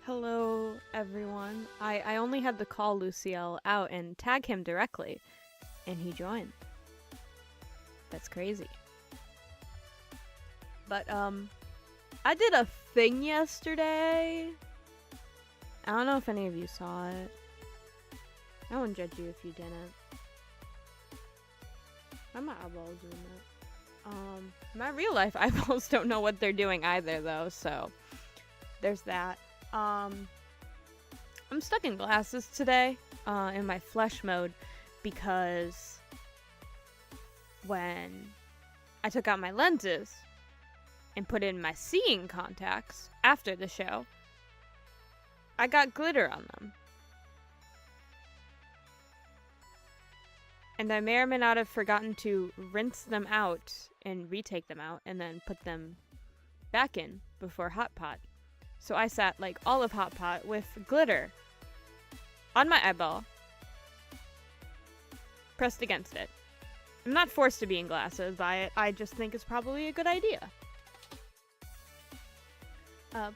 Hello, everyone. I only had to call Luciel out and tag him directly, and he joined. That's crazy. But, I did a thing yesterday. I don't know if any of you saw it. I won't judge you if you didn't. My eyeballs doing that. My real life eyeballs don't know what they're doing either, though, so there's that. I'm stuck in glasses today, in my flesh mode, because when I took out my lenses and put in my seeing contacts after the show, I got glitter on them. And I may or may not have forgotten to rinse them out and retake them out and then put them back in before Hot Pot. So I sat like all of Hot Pot with glitter on my eyeball, pressed against it. I'm not forced to be in glasses by it, I just think it's probably a good idea.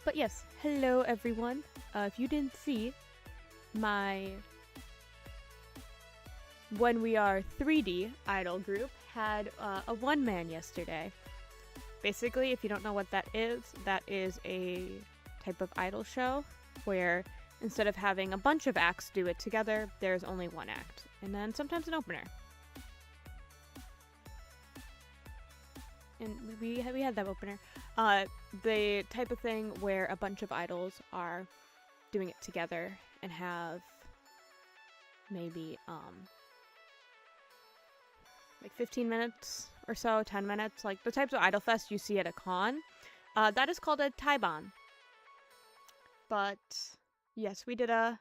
But yes, hello everyone. If you didn't see, my When We Are 3D idol group had a one-man yesterday. Basically, if you don't know what that is a type of idol show where instead of having a bunch of acts do it together, there's only one act, and then sometimes an opener. And we had that opener. The type of thing where a bunch of idols are doing it together and have maybe like 15 minutes or so, 10 minutes, like the types of idol fest you see at a con. That is called a taiban. But yes, we did a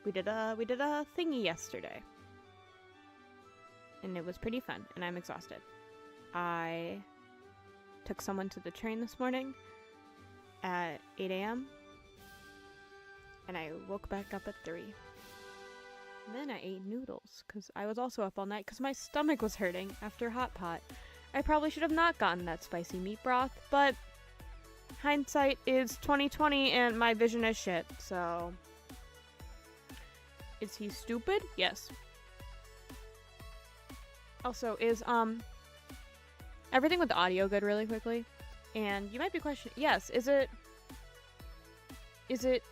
thingy yesterday. And it was pretty fun, and I'm exhausted. I took someone to the train this morning at 8 a.m. and I woke back up at 3. And then I ate noodles, because I was also up all night because my stomach was hurting after Hot Pot. I probably should have not gotten that spicy meat broth, but hindsight is 20/20 and my vision is shit, so... Is he stupid? Yes. Also, is, everything with the audio good really quickly? And you might be questioning, yes, is it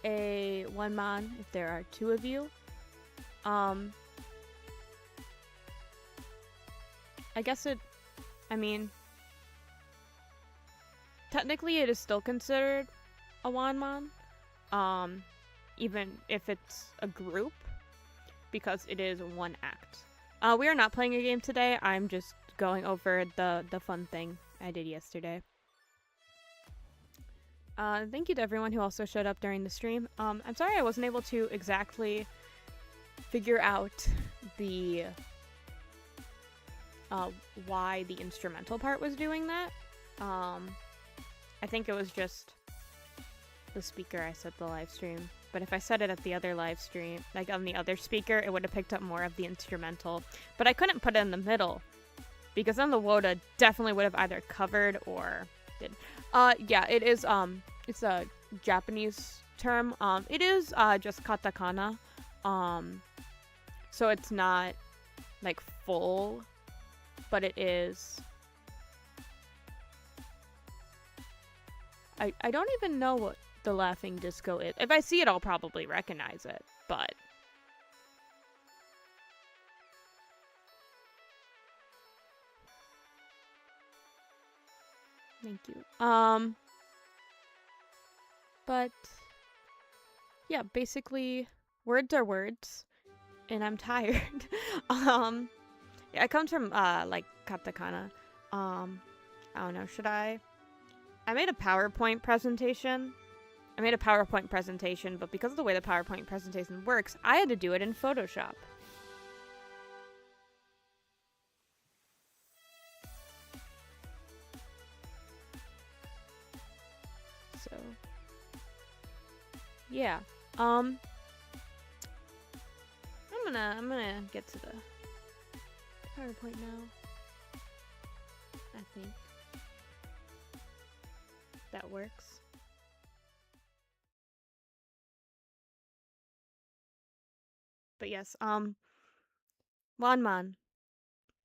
a one-man if there are two of you? I guess technically it is still considered a one-man, even if it's a group, because it is one act. We are not playing a game today, I'm just going over the fun thing I did yesterday. Thank you to everyone who also showed up during the stream. I'm sorry I wasn't able to exactly figure out the why the instrumental part was doing that. I think it was just the speaker I set the live stream, but if I set it at the other live stream, like on the other speaker, it would have picked up more of the instrumental, but I couldn't put it in the middle because then the WOTA definitely would have either covered or did. Yeah, it is it's a Japanese term. It is just katakana. So it's not, like, full, but it is... I don't even know what the laughing disco is. If I see it, I'll probably recognize it, but... Thank you. But... yeah, basically, words are words. And I'm tired. Yeah, it comes from, like, katakana. I don't know, should I made a PowerPoint presentation. But because of the way the PowerPoint presentation works, I had to do it in Photoshop. So, yeah. I'm gonna get to the PowerPoint now. I think that works. But yes, Oneman,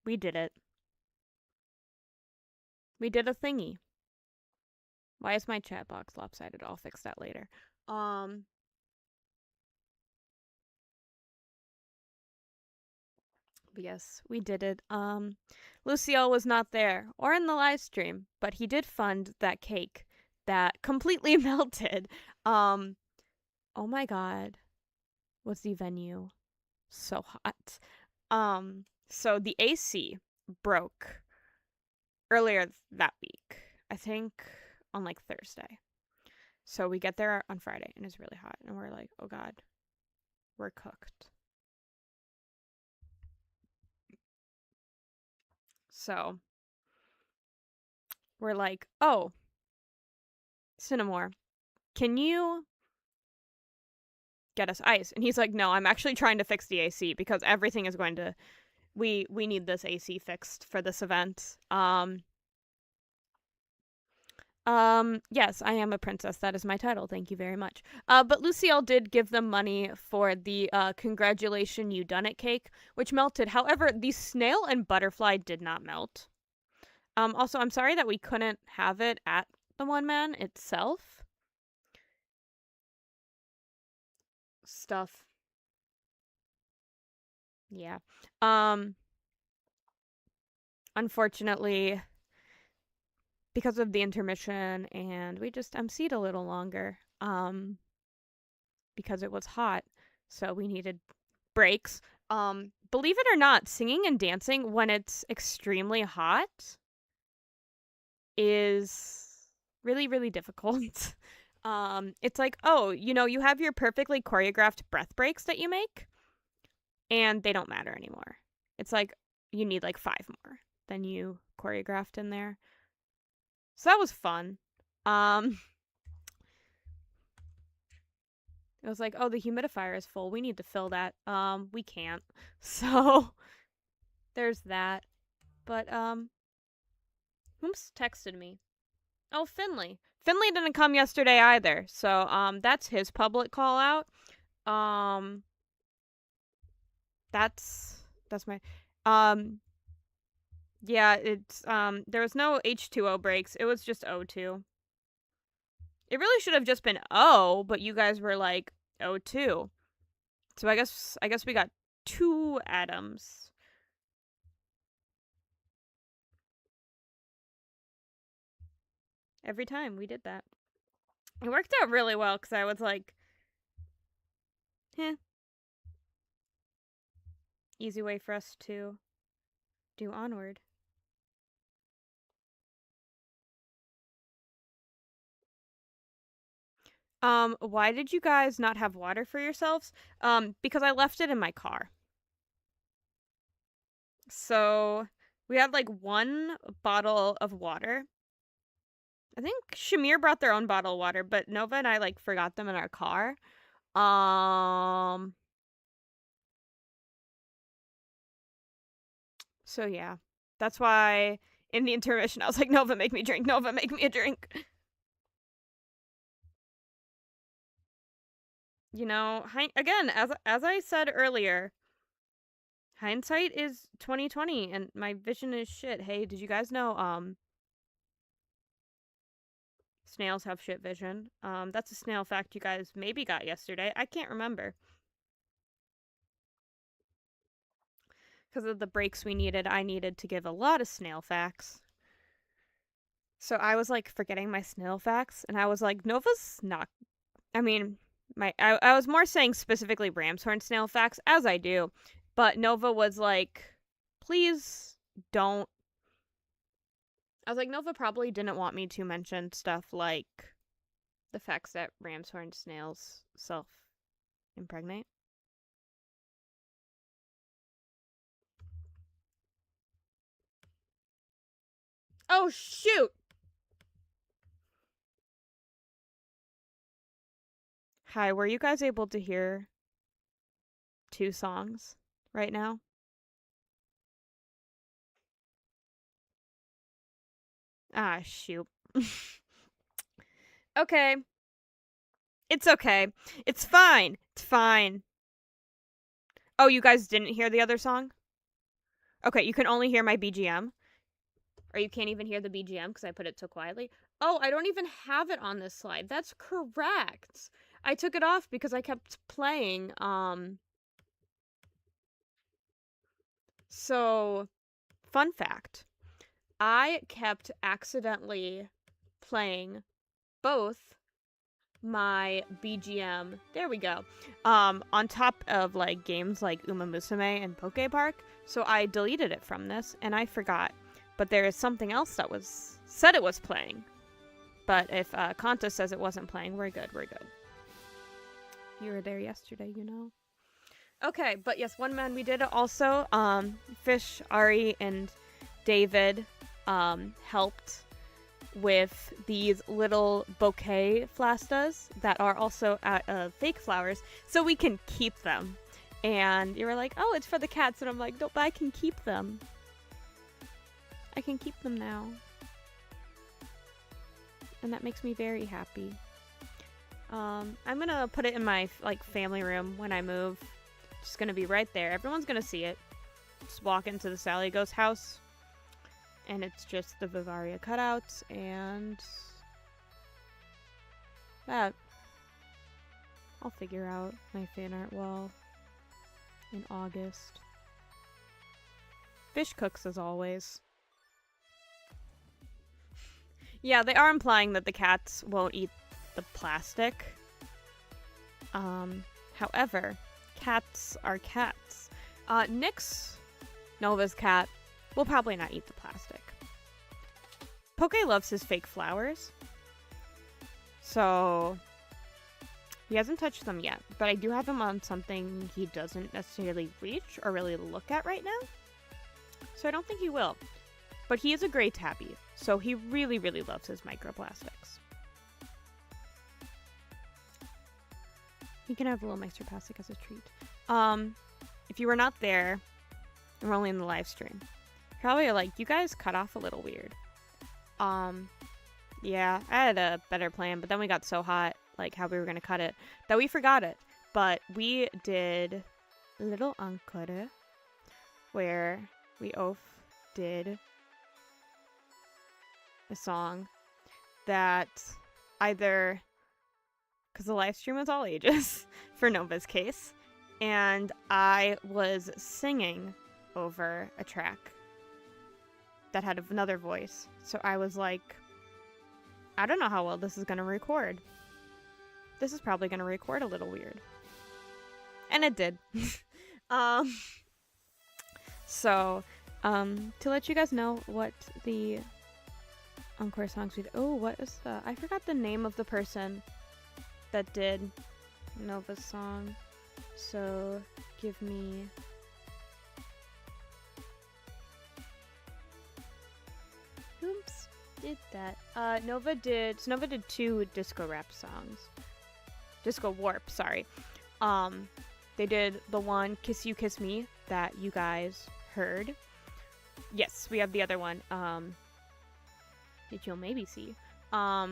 we did it. We did a thingy. Why is my chat box lopsided? I'll fix that later. But yes, we did it. Luciel was not there or in the live stream, but he did fund that cake that completely melted. Oh my god. Was the venue so hot? So the AC broke earlier that week. I think on like Thursday. So we get there on Friday and it's really hot and we're like, "Oh god, we're cooked." So we're like, "Oh, Cinnamore, can you get us ice?" And he's like, "No, I'm actually trying to fix the AC because everything is going to we need this AC fixed for this event." Yes, I am a princess. That is my title. Thank you very much. But Lucille did give them money for the congratulation you done it cake, which melted. However, the snail and butterfly did not melt. Also, I'm sorry that we couldn't have it at the Oneman itself. Stuff. Yeah. Unfortunately, because of the intermission and we just emceed a little longer, because it was hot, so we needed breaks. Believe it or not, singing and dancing when it's extremely hot is really, really difficult. It's like, oh, you have your perfectly choreographed breath breaks that you make, and they don't matter anymore. It's like you need like 5 more than you choreographed in there. So that was fun. It was like, oh, the humidifier is full. We need to fill that. We can't. So there's that. But who's texted me? Oh, Finley. Finley didn't come yesterday either. So that's his public call out. That's my yeah, it's there was no H2O breaks. It was just O2. It really should have just been O, but you guys were like O2. So I guess we got 2 atoms. Every time we did that. It worked out really well because I was like, easy way for us to do Onward. Why did you guys not have water for yourselves? Because I left it in my car. So we had like 1 bottle of water. I think Shamir brought their own bottle of water, but Nova and I like forgot them in our car. So yeah. That's why in the intermission I was like, Nova, make me drink. Nova, make me a drink. Again, as I said earlier, hindsight is 2020 and my vision is shit. Hey, did you guys know snails have shit vision? That's a snail fact you guys maybe got yesterday. I can't remember. Because of the breaks we needed, I needed to give a lot of snail facts. So I was like forgetting my snail facts and I was like, Nova's not I mean, I was more saying specifically ramshorn snail facts, as I do, but Nova was like, please don't. I was like, Nova probably didn't want me to mention stuff like the facts that ramshorn snails self-impregnate. Oh, shoot! Hi, were you guys able to hear 2 songs right now? Ah, shoot. Okay. It's okay. It's fine. It's fine. Oh, you guys didn't hear the other song? Okay, you can only hear my BGM. Or you can't even hear the BGM because I put it so quietly. Oh, I don't even have it on this slide. That's correct. I took it off because I kept playing. So, fun fact. I kept accidentally playing both my BGM, there we go, on top of like games like Uma Musume and Poke Park. So I deleted it from this and I forgot. But there is something else that was said it was playing. But if Kanta says it wasn't playing, we're good, we're good. You were there yesterday, you know. Okay, but yes, one man we did it also. Fish, Ari, and David helped with these little bouquet flastas that are also fake flowers, so we can keep them. And you were like, oh, it's for the cats. And I'm like, nope, I can keep them. I can keep them now. And that makes me very happy. I'm gonna put it in my family room when I move. It's gonna be right there. Everyone's gonna see it. Just walk into the Saliagos house. And it's just the Vivariia cutouts and that. I'll figure out my fan art wall in August. Fish cooks as always. Yeah, they are implying that the cats won't eat the plastic. However, cats are cats. Nyx, Nova's cat, will probably not eat the plastic. Poke loves his fake flowers. So he hasn't touched them yet, but I do have him on something he doesn't necessarily reach or really look at right now. So I don't think he will. But he is a gray tabby, so he really, really loves his microplastics. He can have a little microplastic as a treat. If you were not there, and we're only in the live stream, probably like, you guys cut off a little weird. Yeah, I had a better plan, but then we got so hot, like how we were gonna cut it, that we forgot it. But we did a little encore where we did a song that either, because the live stream was all ages for Nova's case, and I was singing over a track that had another voice. So I was like, I don't know how well this is going to record. This is probably going to record a little weird. And it did. So, to let you guys know what the encore songs we did. Oh, what is the... I forgot the name of the person that did Nova's song. So, give me... Oops, did that. Nova did 2 disco rap songs. Disco warp, sorry. They did the one Kiss You Kiss Me that you guys heard. Yes, we have the other one. That you'll maybe see. So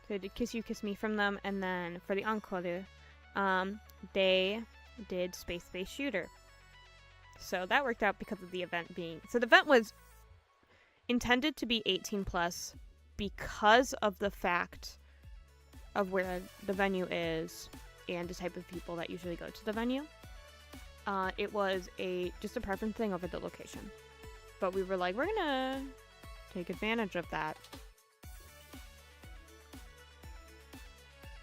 they did Kiss You Kiss Me from them, and then for the encore, they did Space Shooter. So that worked out because of the event being... So the event was intended to be 18 plus because of the fact of where the venue is and the type of people that usually go to the venue. It was just a preference thing over the location. But we were like, we're gonna take advantage of that.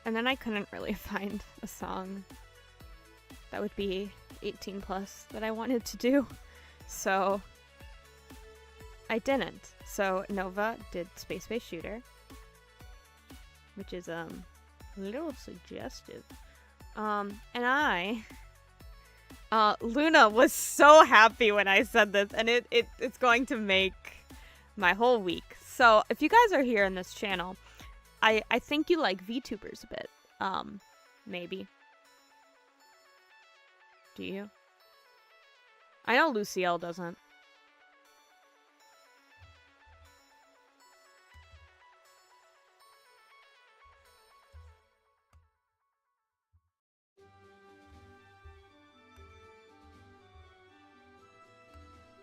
And then I couldn't really find a song that would be 18 plus that I wanted to do. So I didn't. So Nova did Space Shooter, which is a little suggestive. And Luna was so happy when I said this, and it's going to make my whole week. So if you guys are here in this channel, I think you like VTubers a bit. Maybe. Do you? I know Lucielle doesn't.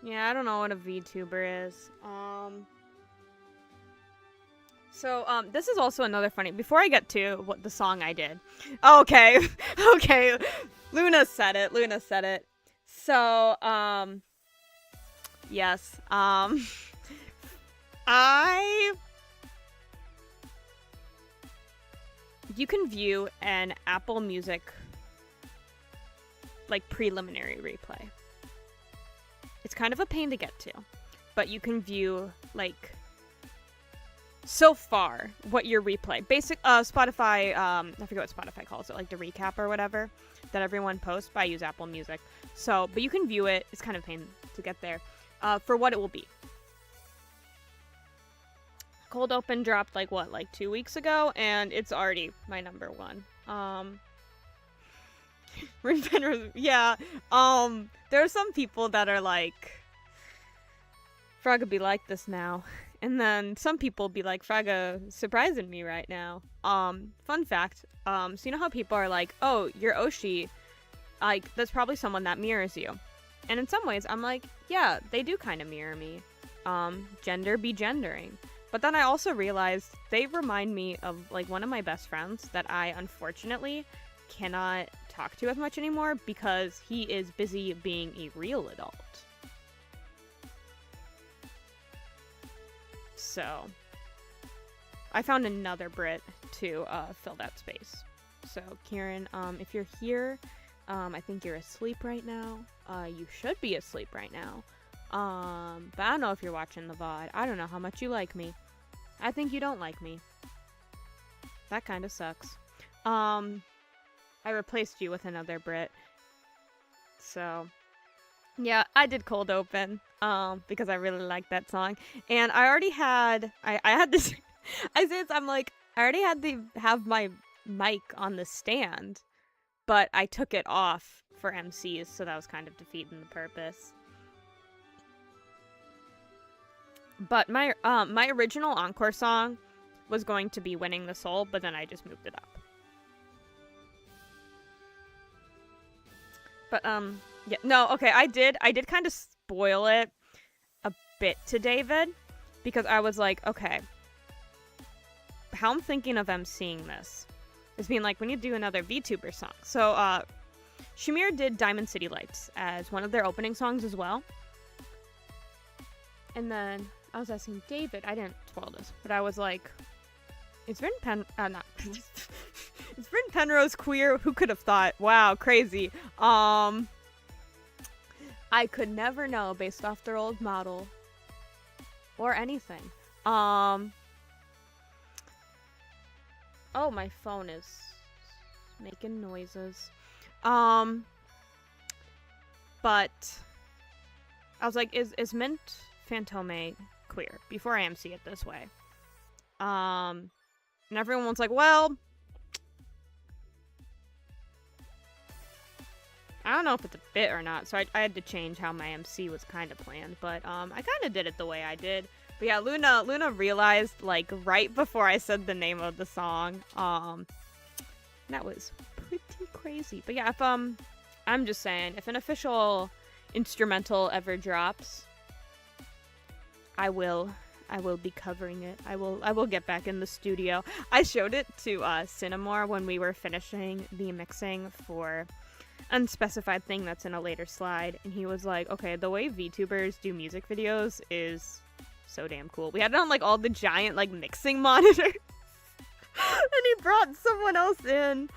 Yeah, I don't know what a VTuber is. So, this is also another funny... Before I get to what the song I did... Okay, okay. Luna said it. So, yes, you can view an Apple Music, like, preliminary replay. It's kind of a pain to get to, but you can view, like... so far, what your replay, Spotify, I forget what Spotify calls it, like the recap or whatever, that everyone posts, but I use Apple Music. So, but you can view it, it's kind of a pain to get there, for what it will be. Cold Open dropped, like 2 weeks ago, and it's already my number one. Yeah, there are some people that are like, Fraga be like this now. And then some people be like, Fraga surprising me right now. Fun fact, so you know how people are like, oh, you're Oshi, like, that's probably someone that mirrors you. And in some ways, I'm like, yeah, they do kind of mirror me. Gender be gendering. But then I also realized they remind me of, like, one of my best friends that I, unfortunately, cannot talk to as much anymore because he is busy being a real adult. So, I found another Brit to fill that space. So, Kieran, if you're here, I think you're asleep right now. You should be asleep right now. But I don't know if you're watching the VOD. I don't know how much you like me. I think you don't like me. That kind of sucks. I replaced you with another Brit. So... yeah, I did Cold Open, because I really liked that song, and I already had, I had this, I say it's, I'm like, I already had have my mic on the stand, but I took it off for MCs, so that was kind of defeating the purpose. But my original encore song was going to be Winning the Soul, but then I just moved it up. But, yeah, no, okay, I did kind of spoil it a bit to David, because I was like, okay, how I'm thinking of emceeing this is being like, we need to do another VTuber song. So, Shamir did Diamond City Lights as one of their opening songs as well. And then I was asking David, I didn't spoil this, but I was like, it's Bryn Penrose queer, who could have thought? Wow, crazy. I could never know based off their old model. Or anything. Oh, my phone is making noises. But I was like, is Mint Fantome queer? Before I MC it this way. And everyone was like, well, I don't know if it's a bit or not, so I had to change how my MC was kind of planned, but I kind of did it the way I did. But yeah, Luna realized, like, right before I said the name of the song, that was pretty crazy. But yeah, if, I'm just saying, if an official instrumental ever drops, I will be covering it. I will get back in the studio. I showed it to Cinnamore when we were finishing the mixing for Unspecified Thing that's in a later slide, and he was like, okay, the way VTubers do music videos is so damn cool. We had it on, like, all the giant, like, mixing monitors. And he brought someone else in.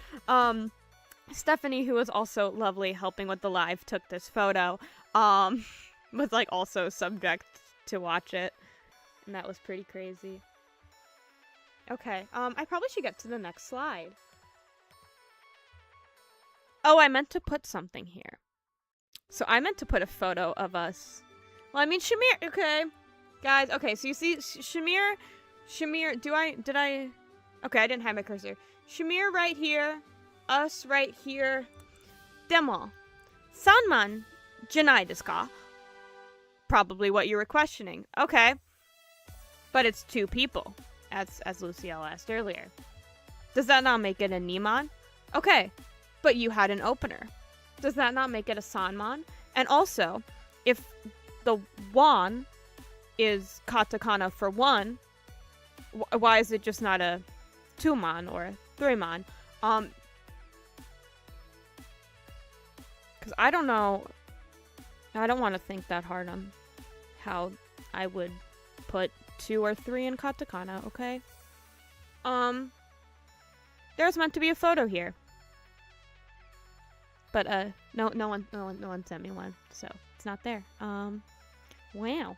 Stephanie, who was also lovely helping with the live, took this photo. Was, like, also subject to watch it. And that was pretty crazy. Okay, I probably should get to the next slide. Oh, I meant to put something here. So I meant to put a photo of us. Well, I mean, Shamir, okay. Guys, okay, so you see, Shamir, did I, okay, I didn't have my cursor. Shamir right here, us right here, demo. Sanman, janai desu ka? Probably what you were questioning. Okay. But it's two people, as Lucielle asked earlier. Does that not make it a Niman? Okay. But you had an opener. Does that not make it a Sanman? And also, if the one is katakana for one, why is it just not a 2-man or a 3-man? Because I don't know. I don't want to think that hard on how I would put 2 or 3 in katakana, okay? There's meant to be a photo here. But, no one sent me one, so it's not there. Wow.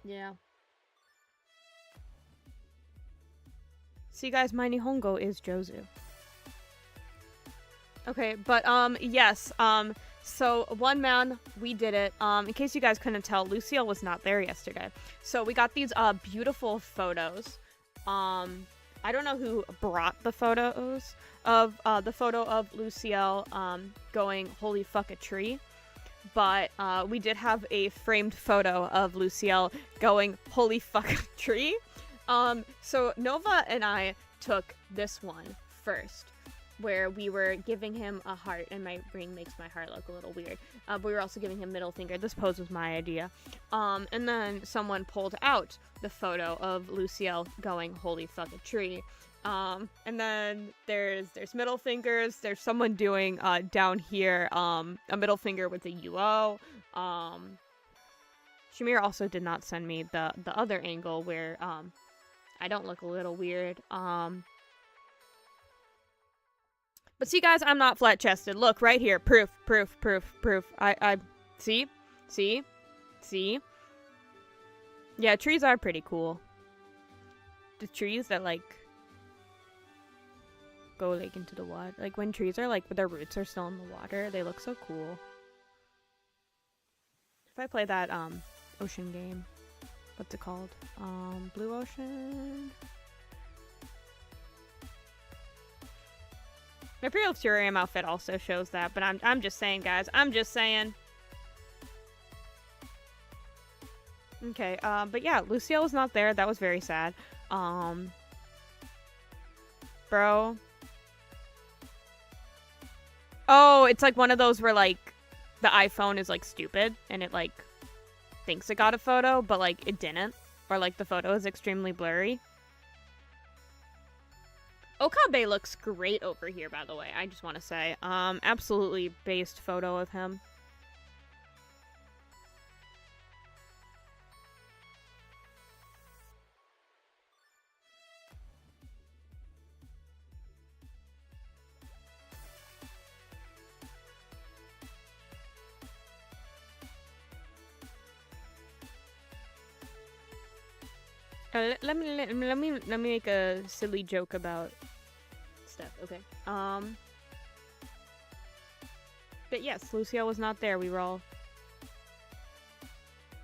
Yeah. See, guys, my Nihongo is Jozu. Okay, but, yes, so, one man, we did it. In case you guys couldn't tell, Lucille was not there yesterday. So, we got these, beautiful photos. I don't know who brought the photos of, the photo of Lucille, going, holy fuck, a tree. But, we did have a framed photo of Lucille going, holy fuck, a tree. So, Nova and I took this one first, where we were giving him a heart, and my ring makes my heart look a little weird. But we were also giving him middle finger. This pose was my idea. And then someone pulled out the photo of Lucille going, holy fuck, a tree. And then there's middle fingers. There's someone doing, down here, a middle finger with a UO. Shamir also did not send me the other angle where, I don't look a little weird. But see, guys, I'm not flat-chested. Look, right here. Proof. I see? Yeah, trees are pretty cool. The trees that, like, go, like, into the water. Like, when trees are, like, their roots are still in the water, they look so cool. If I play that, ocean game, what's it called? Blue Ocean? My pre-old Terrarium outfit also shows that, but I'm just saying, guys. I'm just saying. Okay, but yeah, Lucille was not there. That was very sad. Bro. Oh, it's like one of those where, like, the iPhone is, like, stupid, and it, like, thinks it got a photo, but, like, it didn't. Or, like, the photo is extremely blurry. Okabe looks great over here, by the way. I just want to say. Absolutely based photo of him. Let me make a silly joke about stuff. Okay. But yes, Lucille was not there. We were all.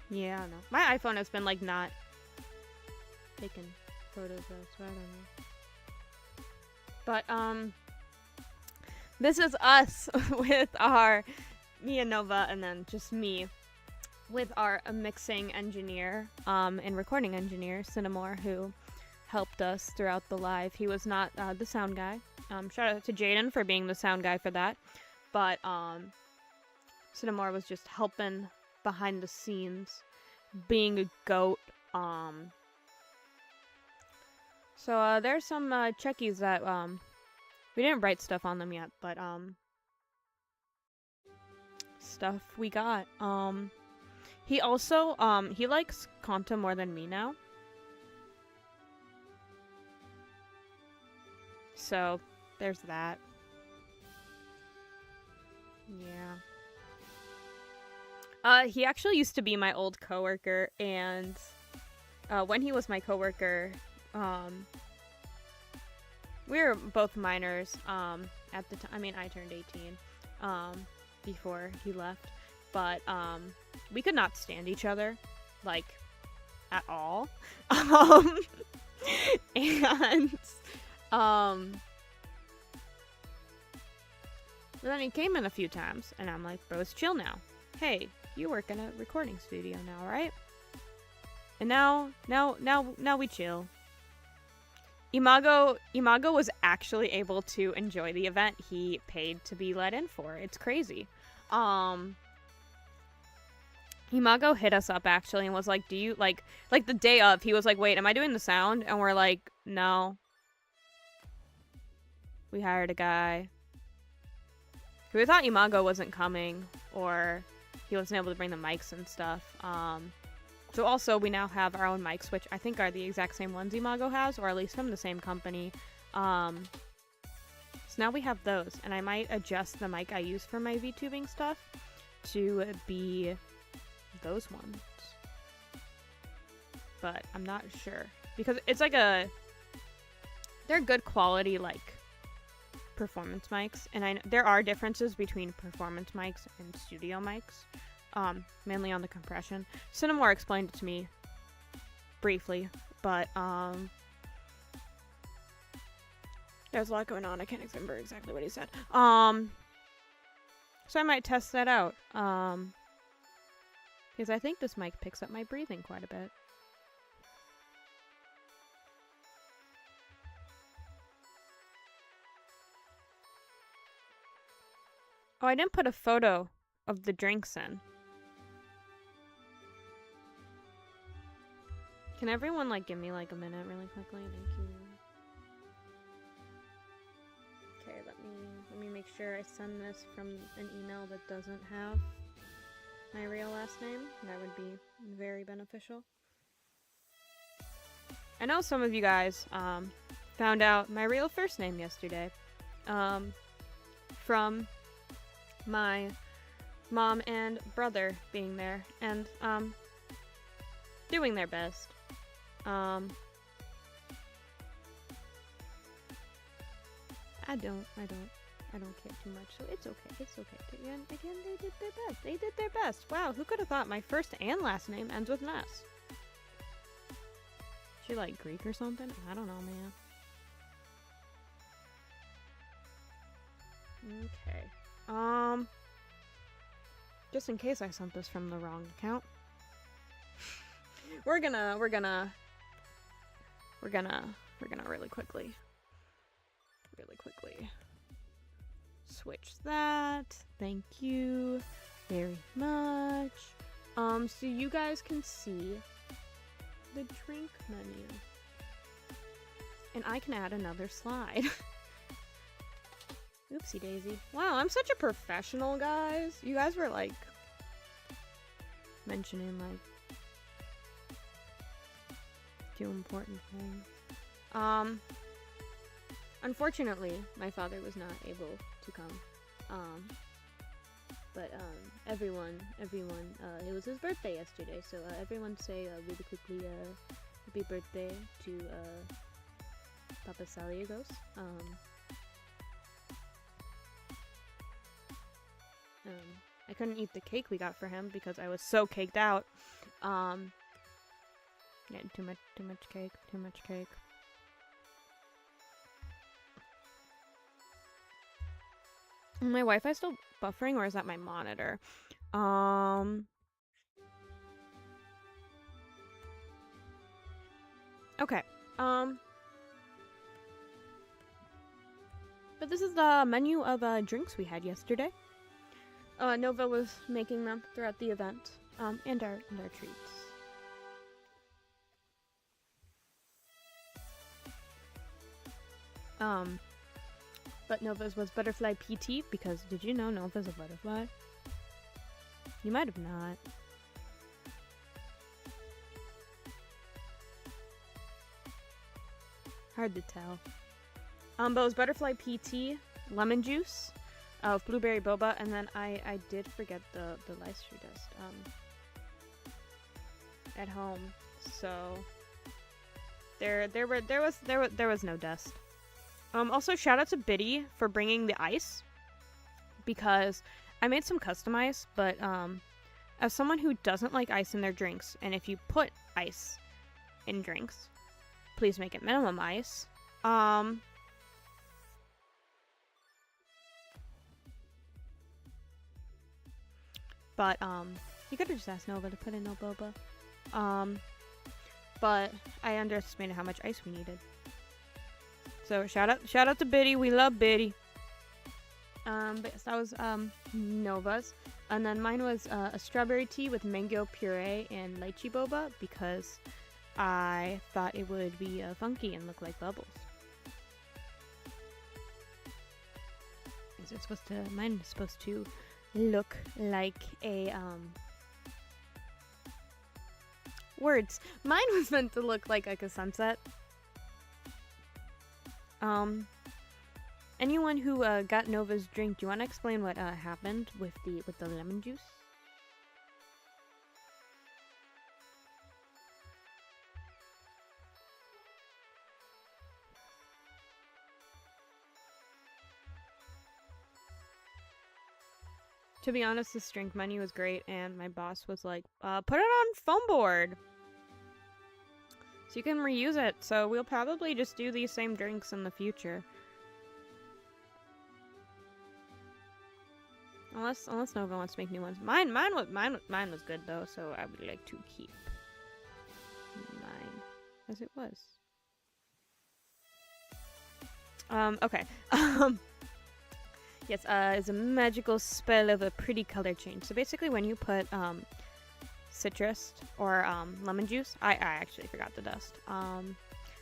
Yeah, I don't know. My iPhone has been like not taking photos of, so I don't know. But this is us with our me and Nova, and then just me. With our mixing engineer and recording engineer, Cinnamore, who helped us throughout the live. He was not the sound guy. Shout out to Jaden for being the sound guy for that. But Cinnamore was just helping behind the scenes, being a goat. So there's some checkies that we didn't write stuff on them yet, but stuff we got. He also, he likes Kanta more than me now. So, there's that. Yeah. He actually used to be my old coworker, and, when he was my coworker, we were both minors, at the time. I mean, I turned 18, before he left. But, we could not stand each other, like, at all. And, then he came in a few times, and I'm like, bro, it's chill now. Hey, you work in a recording studio now, right? And now we chill. Imago was actually able to enjoy the event he paid to be let in for. It's crazy. Imago hit us up actually and was like, do you like the day of, he was like, wait, am I doing the sound? And we're like, no. We hired a guy. We thought Imago wasn't coming, or he wasn't able to bring the mics and stuff. So also we now have our own mics, which I think are the exact same ones Imago has, or at least from the same company. So now we have those, and I might adjust the mic I use for my VTubing stuff to be those ones. But I'm not sure, because it's like they're good quality, like, performance mics, and there are differences between performance mics and studio mics, mainly on the compression. Cinnamore explained it to me briefly, but there's a lot going on. I can't remember exactly what he said. So I might test that out, because I think this mic picks up my breathing quite a bit. Oh, I didn't put a photo of the drinks in. Can everyone, like, give me, like, a minute really quickly? Thank you. Okay, let me make sure I send this from an email that doesn't have my real last name. That would be very beneficial. I know some of you guys, found out my real first name yesterday, from my mom and brother being there and doing their best. I don't care too much, so it's okay. Again, they did their best. They did their best. Wow, who could have thought my first and last name ends with an S? Is she like Greek or something? I don't know, man. Okay. Just in case I sent this from the wrong account, we're gonna really quickly switch that. Thank you very much. So you guys can see the drink menu, and I can add another slide. Oopsie daisy. Wow, I'm such a professional, guys. You guys were, like, mentioning, like, two important things. Unfortunately, my father was not able to come. But everyone, it was his birthday yesterday, so everyone say really quickly, happy birthday to Papa Saliagos. I couldn't eat the cake we got for him because I was so caked out. Yeah, too much cake. Is my Wi-Fi still buffering, or is that my monitor? Okay. But this is the menu of drinks we had yesterday. Nova was making them throughout the event, and our treats. But Nova's was Butterfly PT, because did you know Nova's a butterfly? You might have not. Hard to tell. But it was Butterfly PT, lemon juice, blueberry boba, and then I did forget the lice dust at home, so there was no dust. Also shout out to Biddy for bringing the ice, because I made some custom ice, but as someone who doesn't like ice in their drinks, and if you put ice in drinks, please make it minimum ice. But, you could've just asked Nova to put in no boba. But I underestimated how much ice we needed. So shout out to Biddy. We love Biddy. But yes, that was Nova's. And then mine was a strawberry tea with mango puree and lychee boba because I thought it would be funky and look like bubbles. Mine is supposed to look like a words. Mine was meant to look like a sunset. Anyone who got Nova's drink, do you want to explain what happened with the lemon juice? To be honest, this drink menu was great, and my boss was like, put it on foam board! So you can reuse it, so we'll probably just do these same drinks in the future. Unless Nova wants to make new ones. Mine was good though, so I would like to keep mine as it was. Okay. Yes, it's a magical spell of a pretty color change. So basically when you put citrus or lemon juice, I actually forgot the dust.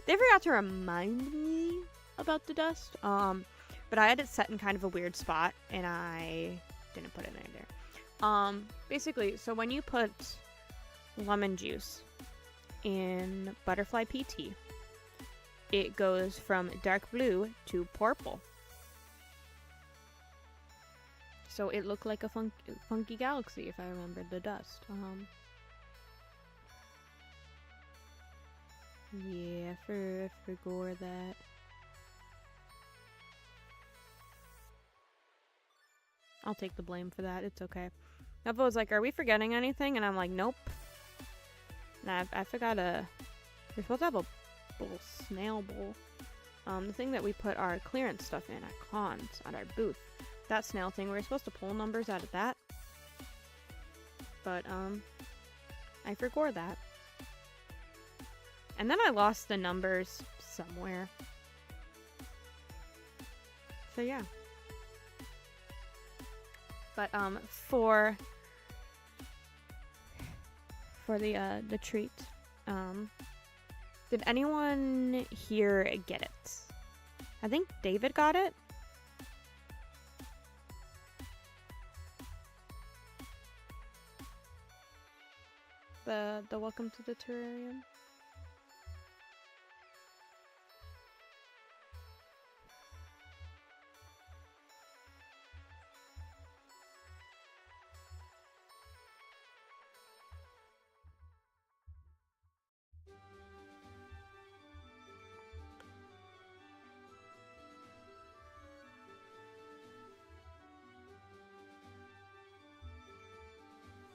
They forgot to remind me about the dust. But I had it set in kind of a weird spot and I didn't put it in there. Basically, so when you put lemon juice in butterfly PT, it goes from dark blue to purple. So it looked like a funky galaxy if I remembered the dust. Yeah, forgot that. I'll take the blame for that. It's okay. Nova was like, "Are we forgetting anything?" And I'm like, "Nope." Nah, I forgot we're supposed to have a bowl, snail bowl. The thing that we put our clearance stuff in at cons at our booth. That snail thing, we were supposed to pull numbers out of that. But, I forgot that. And then I lost the numbers somewhere. So, yeah. But, for the treat, did anyone here get it? I think David got it. The welcome to the Terrarium.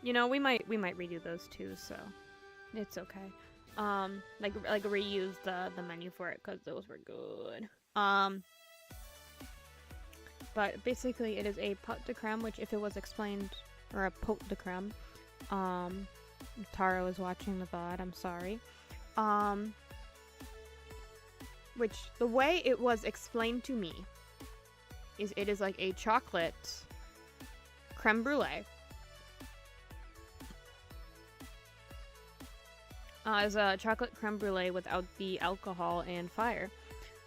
You know, we might redo those too, so it's okay. Like reuse the menu for it because those were good. But basically it is a pot de creme, which if it was explained, or a pot de creme, Tara was watching the VOD, I'm sorry. Which the way it was explained to me is it is like a chocolate creme brulee. Is a chocolate creme brulee without the alcohol and fire.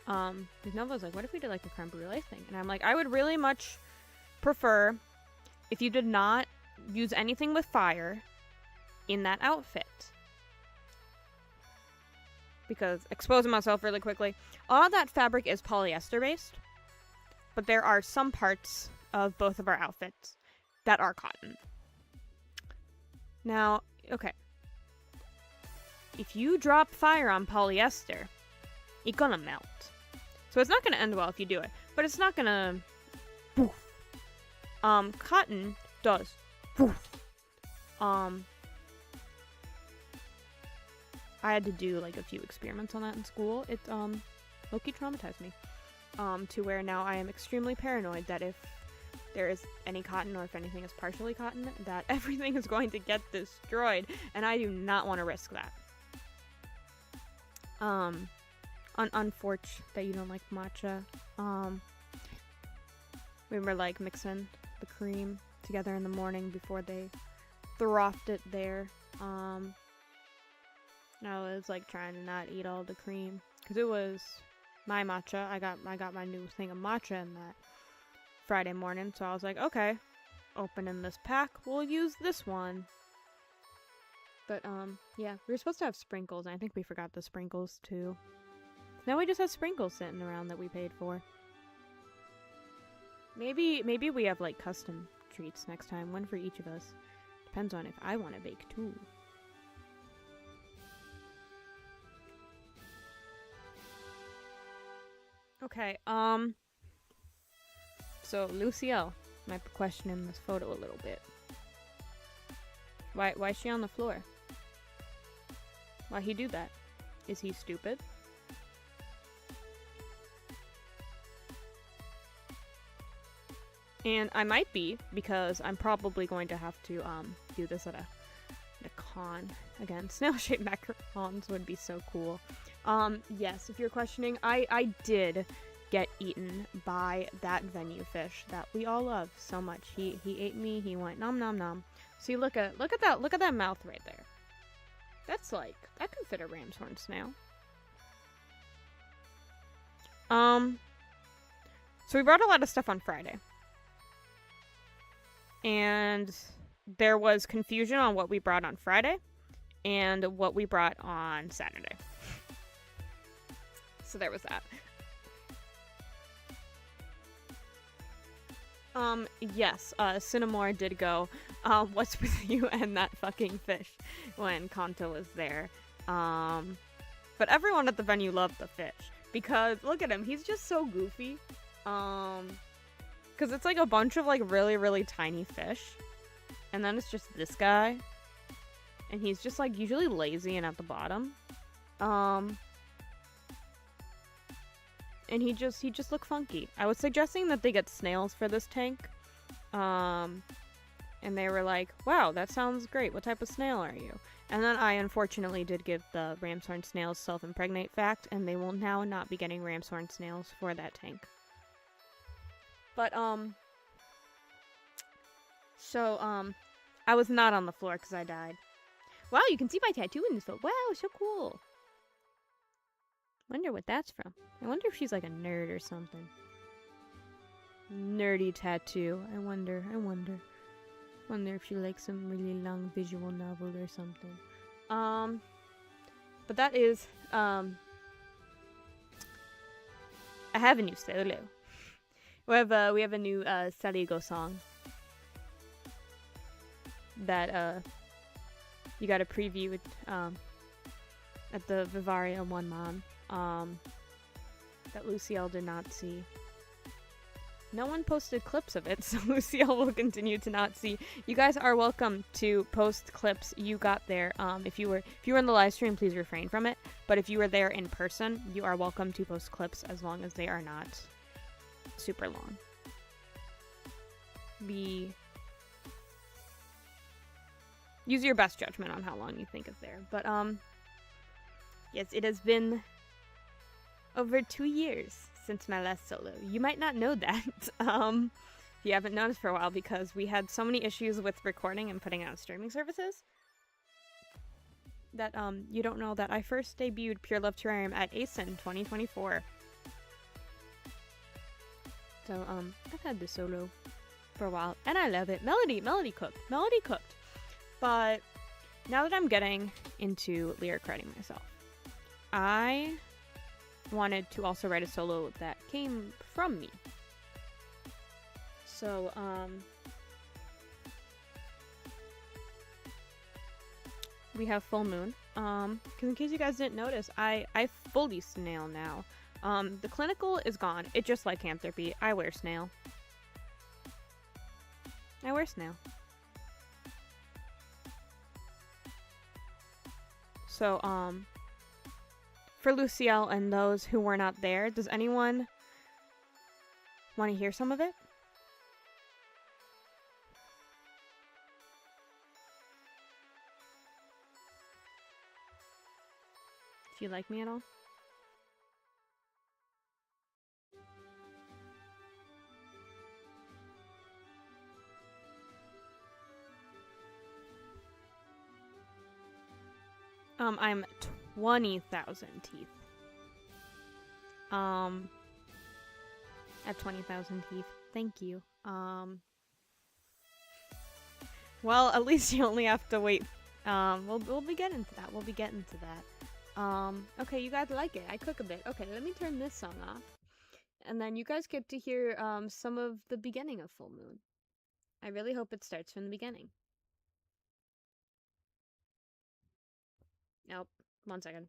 Nova was like, what if we did like a creme brulee thing? And I'm like, I would really much prefer if you did not use anything with fire in that outfit. Because, exposing myself really quickly, all that fabric is polyester based, but there are some parts of both of our outfits that are cotton. Now, okay. If you drop fire on polyester, it's gonna melt. So it's not gonna end well if you do it, but it's not gonna poof. Cotton does poof. I had to do like a few experiments on that in school. It low-key traumatized me. To where now I am extremely paranoid that if there is any cotton or if anything is partially cotton, that everything is going to get destroyed, and I do not want to risk that. unfortunate that you don't like matcha. We were like mixing the cream together in the morning before they frothed it there. I was like trying to not eat all the cream because it was my matcha. I got my new thing of matcha in that Friday morning, so I was like, okay, opening this pack, we'll use this one. But yeah, we were supposed to have sprinkles, and I think we forgot the sprinkles too. Now we just have sprinkles sitting around that we paid for. Maybe we have like custom treats next time, one for each of us. Depends on if I want to bake too. Okay, so Lucielle might be questioning this photo a little bit. Why is she on the floor? Why he do that? Is he stupid? And I might be, because I'm probably going to have to do this at a con again. Snail-shaped macarons would be so cool. Yes, if you're questioning, I did get eaten by that venue fish that we all love so much. He ate me. He went nom nom nom. See, look at that mouth right there. That's like, that could fit a ramshorn snail. So we brought a lot of stuff on Friday. And there was confusion on what we brought on Friday and what we brought on Saturday. So there was that. Yes, Cinnamore did go, what's with you and that fucking fish when Kanto was there. But everyone at the venue loved the fish because look at him, he's just so goofy. Because it's like a bunch of like really, really tiny fish. And then it's just this guy. And he's just like usually lazy and at the bottom. And he just looked funky. I was suggesting that they get snails for this tank. And they were like, wow, that sounds great. What type of snail are you? And then I unfortunately did give the ramshorn snails self-impregnate fact, and they will now not be getting ramshorn snails for that tank. But, I was not on the floor because I died. Wow, you can see my tattoo in this photo. Wow, so cool. Wonder what that's from. I wonder if she's like a nerd or something. Nerdy tattoo. I wonder. Wonder if she likes some really long visual novel or something. But that is, I have a new solo. We have a new Saliagos song that you got a preview at the Vivariia Oneman that Lucielle did not see. No one posted clips of it, so Lucielle will continue to not see. You guys are welcome to post clips you got there. If you were in the live stream, please refrain from it. But if you were there in person, you are welcome to post clips as long as they are not super long. Use your best judgment on how long you think is there. But yes, it has been over 2 years since my last solo. You might not know that if you haven't noticed for a while, because we had so many issues with recording and putting out streaming services that you don't know that I first debuted Pure Love Terrarium at ASIN 2024. So I've had this solo for a while and I love it. Melody cooked. But now that I'm getting into lyric writing myself, I wanted to also write a solo that came from me. So, we have Full Moon. Because in case you guys didn't notice, I fully Snail now. The clinical is gone. It's just like Lycanthropy. I wear Snail. So, for Lucielle and those who were not there, does anyone want to hear some of it? Do you like me at all? I'm 20,000 teeth. At 20,000 teeth. Thank you. Well, at least you only have to wait. We'll be getting to that. We'll be getting to that. Okay, you guys like it. I cook a bit. Okay, let me turn this song off. And then you guys get to hear, some of the beginning of Full Moon. I really hope it starts from the beginning. Nope. 1 second.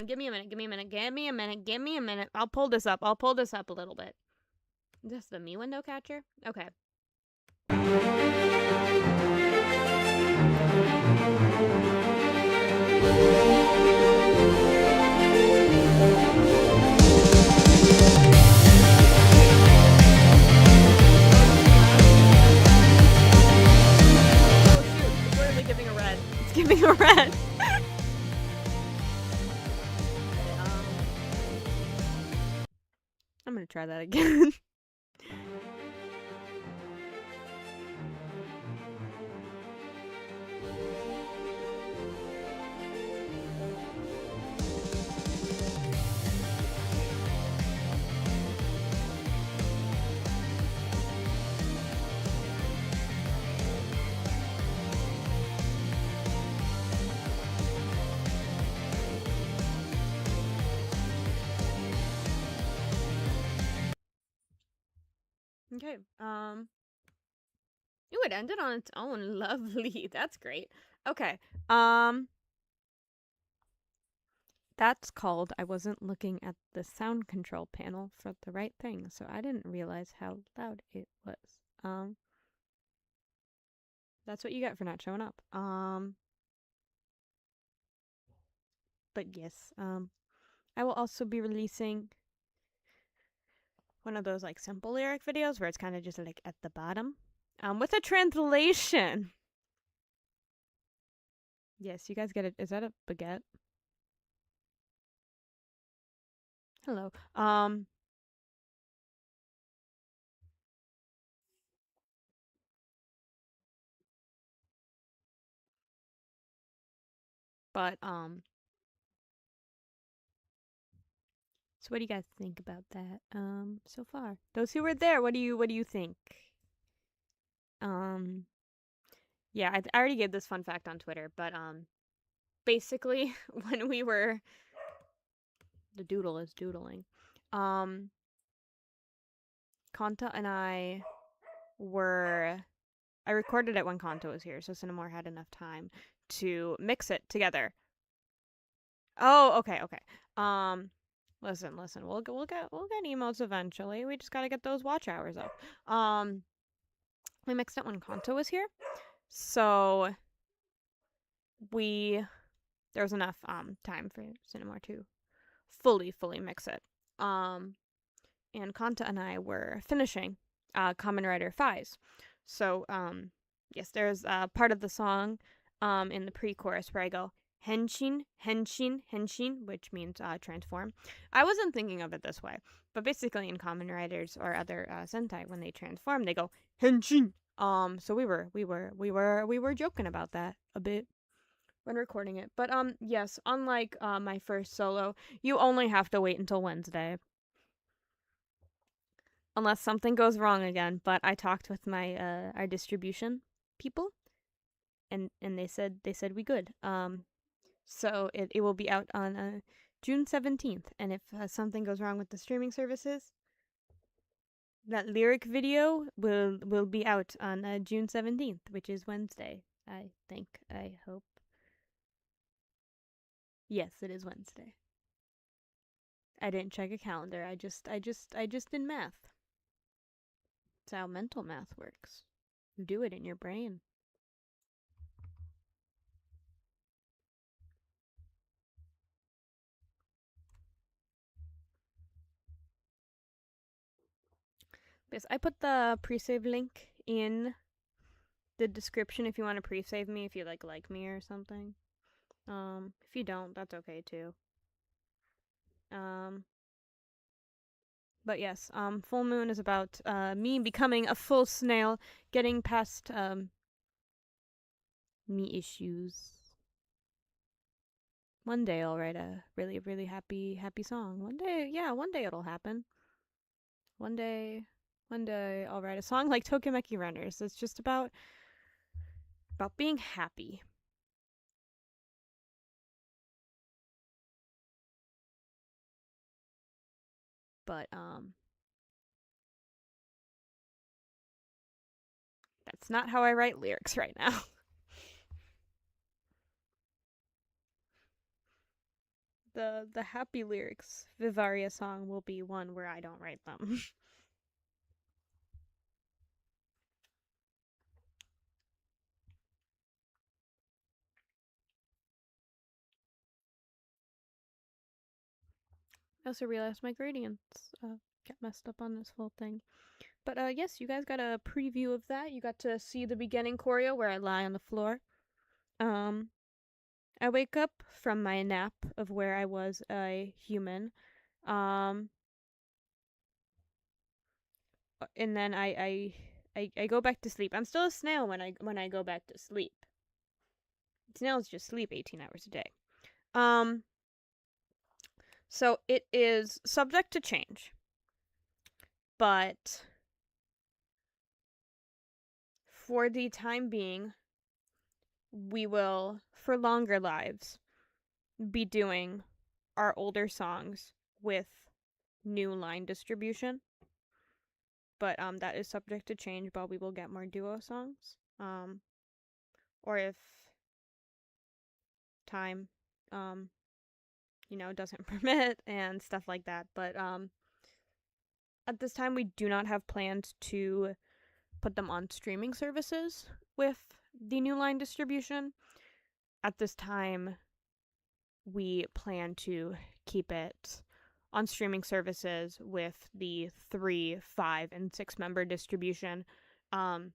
Give me a minute, give me a minute, give me a minute, give me a minute. I'll pull this up a little bit. Is this the me window catcher? Okay. Oh shoot, it's literally giving a red. It's giving a red. I'm gonna try that again. Okay, ooh, it ended on its own. Lovely. That's great. Okay, that's called I wasn't looking at the sound control panel for the right thing, so I didn't realize how loud it was. That's what you get for not showing up. But yes, I will also be releasing one of those like simple lyric videos where it's kind of just like at the bottom, with a translation. Yes, you guys get it. Is that a baguette? Hello. But so what do you guys think about that? So far, those who were there, what do you think? Yeah, I already gave this fun fact on Twitter, but basically when we were, the doodle is doodling, Kanta and I recorded it when Kanta was here, so Cinnamore had enough time to mix it together. Oh, okay. Listen. We'll get emotes eventually. We just gotta get those watch hours up. We mixed it when Kanto was here, so there was enough time for Cinnamore to fully mix it. And Kanta and I were finishing Kamen Rider Fies. So yes, there's part of the song in the pre-chorus where I go henshin, which means transform. I wasn't thinking of it this way, but basically in Kamen Riders or other Sentai, when they transform, they go henshin. So we were joking about that a bit when recording it. But yes, unlike my first solo, you only have to wait until Wednesday. Unless something goes wrong again. But I talked with my our distribution people, and they said we good. So it will be out on June 17th, and if something goes wrong with the streaming services, that lyric video will be out on June 17th, which is Wednesday. I think. I hope. Yes, it is Wednesday. I didn't check a calendar. I just did math. That's how mental math works. You do it in your brain. Yes, I put the pre-save link in the description if you want to pre-save me, if you like me or something. If you don't, that's okay too. But yes, full moon is about me becoming a full snail, getting past me issues. One day I'll write a really, really happy song. One day, yeah, one day it'll happen. One day, one day I'll write a song like Tokimeki Runners. It's just about being happy. But that's not how I write lyrics right now. The happy lyrics Vivariia song will be one where I don't write them. I also realized my gradients get messed up on this whole thing. But yes, you guys got a preview of that. You got to see the beginning choreo where I lie on the floor. I wake up from my nap of where I was a human. And then I go back to sleep. I'm still a snail when I go back to sleep. Snails just sleep 18 hours a day. So it is subject to change. But for the time being, we will, for longer lives, be doing our older songs with new line distribution. But that is subject to change, but we will get more duo songs. Or if time doesn't permit and stuff like that. But at this time we do not have plans to put them on streaming services with the new line distribution. At this time we plan to keep it on streaming services with the 3, 5, and 6 member distribution. That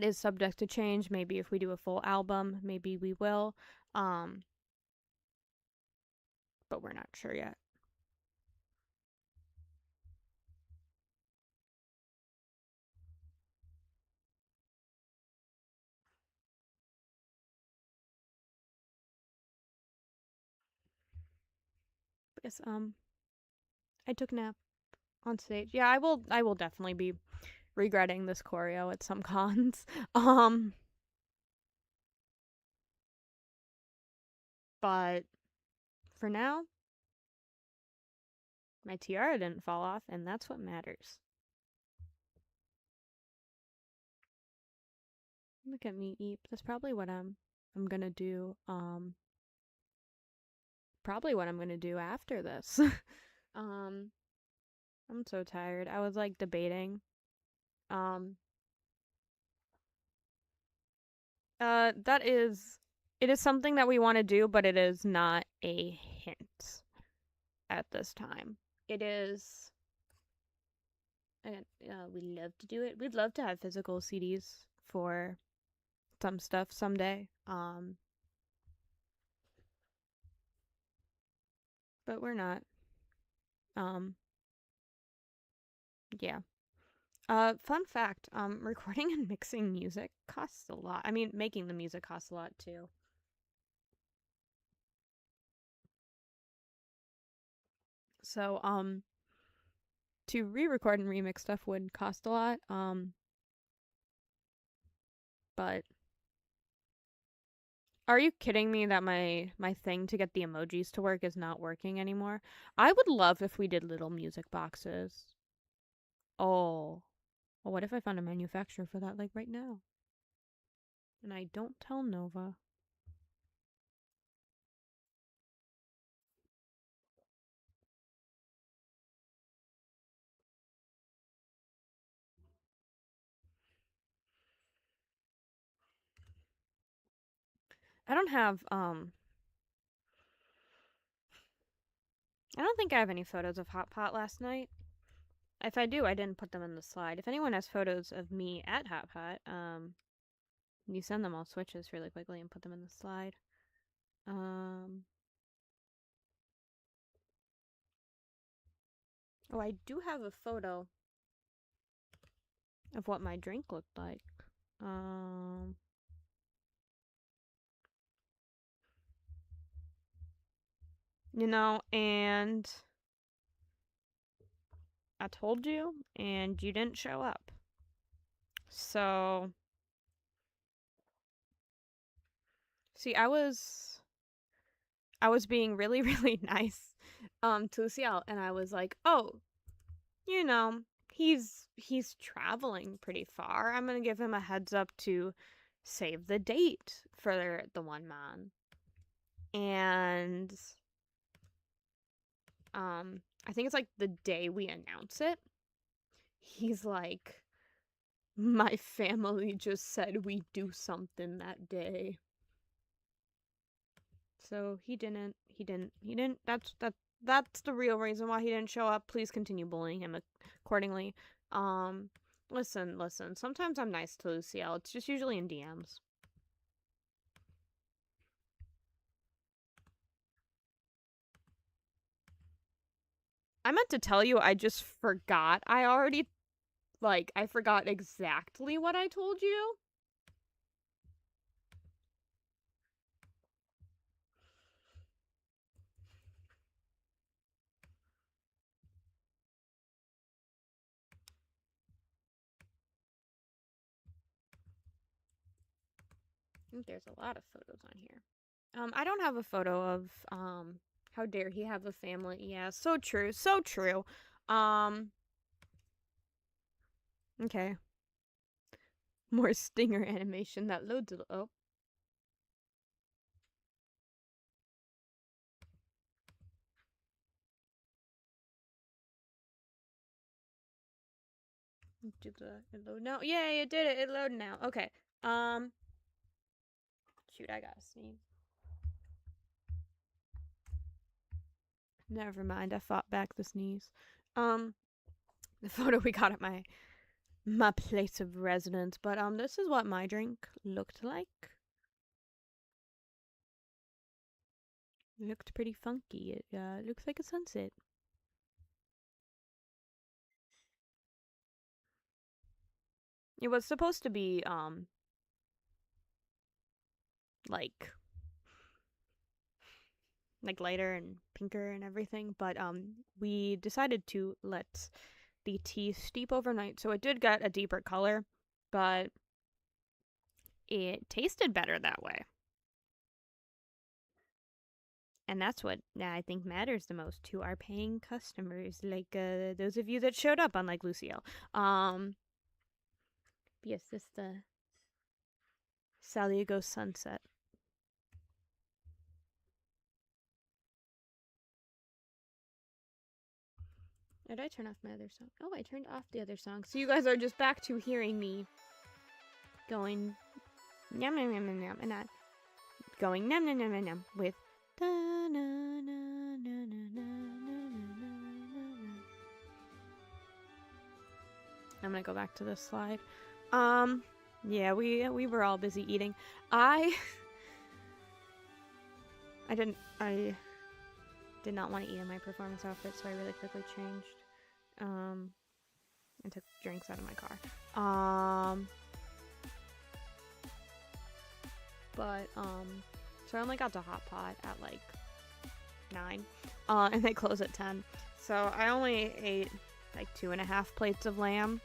is subject to change. Maybe if we do a full album, maybe we will. But we're not sure yet. But yes, I took a nap on stage. Yeah, I will definitely be regretting this choreo at some cons. But for now, my tiara didn't fall off, and that's what matters. Look at me eat. That's probably what I'm gonna do. Probably what I'm gonna do after this. I'm so tired. I was like debating. That is, it is something that we want to do, but it is not a hint at this time. It is. We love to do it. We'd love to have physical CDs for some stuff someday. But we're not. Yeah. Fun fact, recording and mixing music costs a lot. I mean, making the music costs a lot too. So, to re-record and remix stuff would cost a lot. But are you kidding me that my thing to get the emojis to work is not working anymore? I would love if we did little music boxes. Oh. Well, what if I found a manufacturer for that, like, right now? And I don't tell Nova. I don't have, I don't think I have any photos of Hot Pot last night. If I do, I didn't put them in the slide. If anyone has photos of me at Hot Pot, you send them, I'll switch this really quickly and put them in the slide. Oh, I do have a photo of what my drink looked like. You know, and I told you, and you didn't show up. So, see, I was being really, really nice to Luciel, and I was like, oh, you know, he's traveling pretty far. I'm gonna give him a heads up to save the date for the Oneman. And I think it's like the day we announce it, he's like, my family just said we do something that day. So he didn't. That's the real reason why he didn't show up. Please continue bullying him accordingly. Listen. Sometimes I'm nice to Luciel. It's just usually in DMs. I meant to tell you, I just forgot. I forgot exactly what I told you. I think there's a lot of photos on here. I don't have a photo of, how dare he have a family. Yeah, so true. Okay. More stinger animation that loads it. Oh. Did it load now? Yay, it did it. It loaded now. Okay. Shoot, I gotta sneeze. Never mind, I fought back the sneeze. The photo we got at my place of residence, but this is what my drink looked like. It looked pretty funky. It looks like a sunset. It was supposed to be like lighter and pinker and everything, but we decided to let the tea steep overnight, so it did get a deeper color, but it tasted better that way. And that's what I think matters the most to our paying customers, like those of you that showed up, unlike Luciel. Yes, this is the Saliagos sunset. Did I turn off my other song? Oh, I turned off the other song. So you guys are just back to hearing me going yum yum yum yum yum, and not going num num num num num with da na na na na na na. I'm gonna go back to this slide. Yeah, we were all busy eating. I did not want to eat in my performance outfit, so I really quickly changed. And took drinks out of my car. So I only got to Hot Pot at like 9, and they close at 10. So I only ate like 2.5 plates of lamb.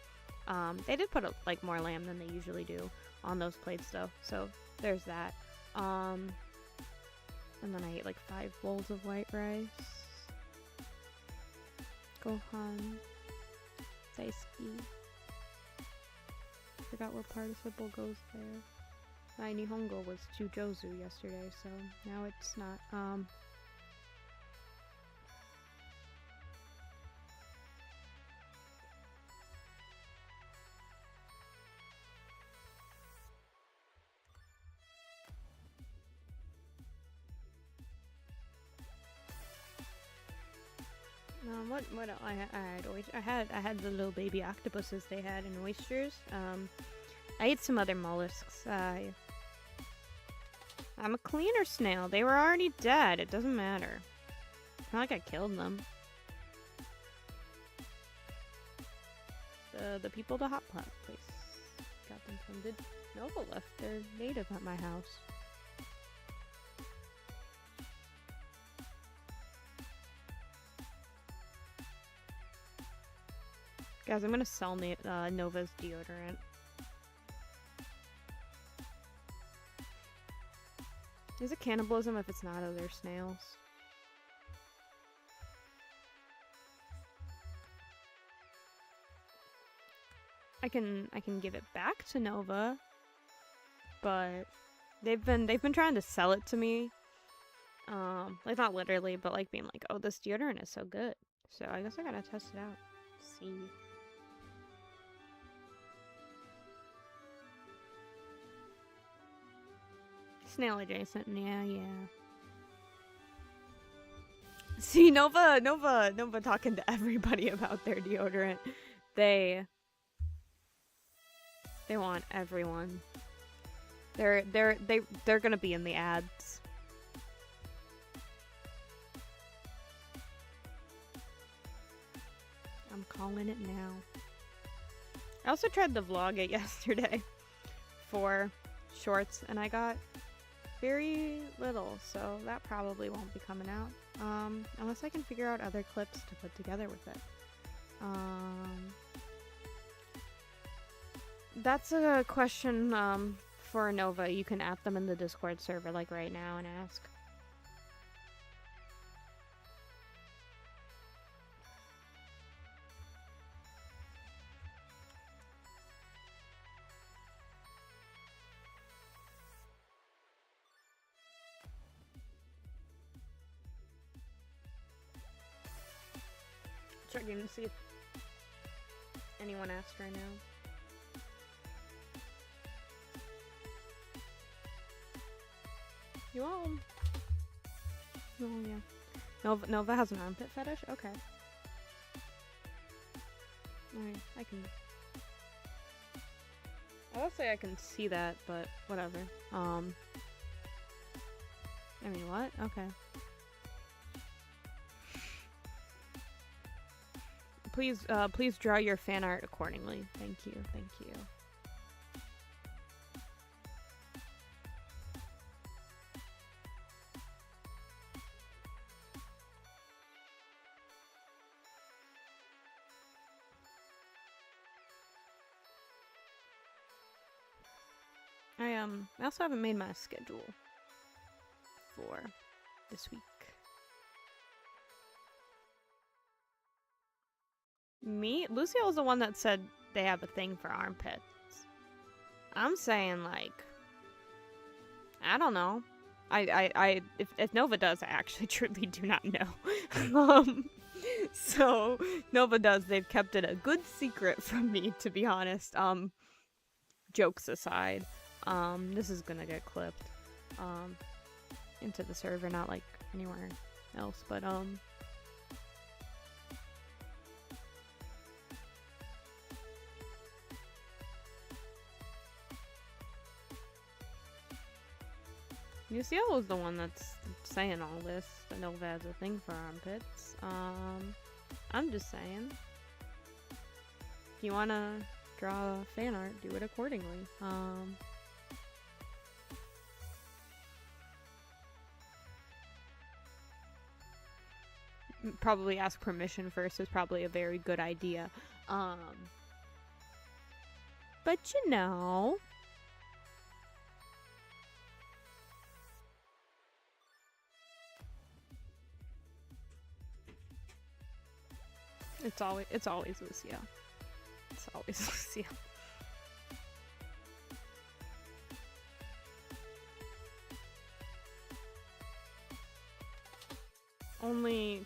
They did put like more lamb than they usually do on those plates though, so there's that. And then I ate like 5 bowls of white rice. Gohan. Daisuke. Forgot what participle goes there. My Nihongo was Chujozu yesterday, so now it's not. What I had the little baby octopuses they had and oysters. I ate some other mollusks. I'm a cleaner snail. They were already dead. It doesn't matter. It's not like I killed them. the people to Hot Pot place. Got them from Nova left. They're native at my house. Guys, I'm gonna sell Nova's deodorant. Is it cannibalism if it's not other snails? I can give it back to Nova, but they've been trying to sell it to me. Like not literally, but like being like, oh, this deodorant is so good. So I guess I gotta test it out. See. Snail adjacent, yeah. See, Nova talking to everybody about their deodorant. They want everyone. They're gonna be in the ads. I'm calling it now. I also tried to vlog it yesterday for shorts, and I got very little, so that probably won't be coming out. Unless I can figure out other clips to put together with it. That's a question for Nova. You can add them in the Discord server like right now and ask. Checking to see if anyone asked right now. You all? Oh yeah. Nova has an armpit fetish? Okay. Alright, I'll say I can see that, but whatever. I mean, what? Okay. Please draw your fan art accordingly. Thank you. I also haven't made my schedule for this week. Me? Lucille was the one that said they have a thing for armpits. I'm saying, like, I don't know. If Nova does, I actually truly do not know. So Nova does. They've kept it a good secret from me, to be honest. Jokes aside, this is gonna get clipped, into the server, not like anywhere else, but UCL was the one that's saying all this, that Nova has a thing for armpits. I'm just saying. If you wanna draw fan art, do it accordingly. Probably ask permission first is probably a very good idea. But you know... It's always Lucia. It's always Lucia.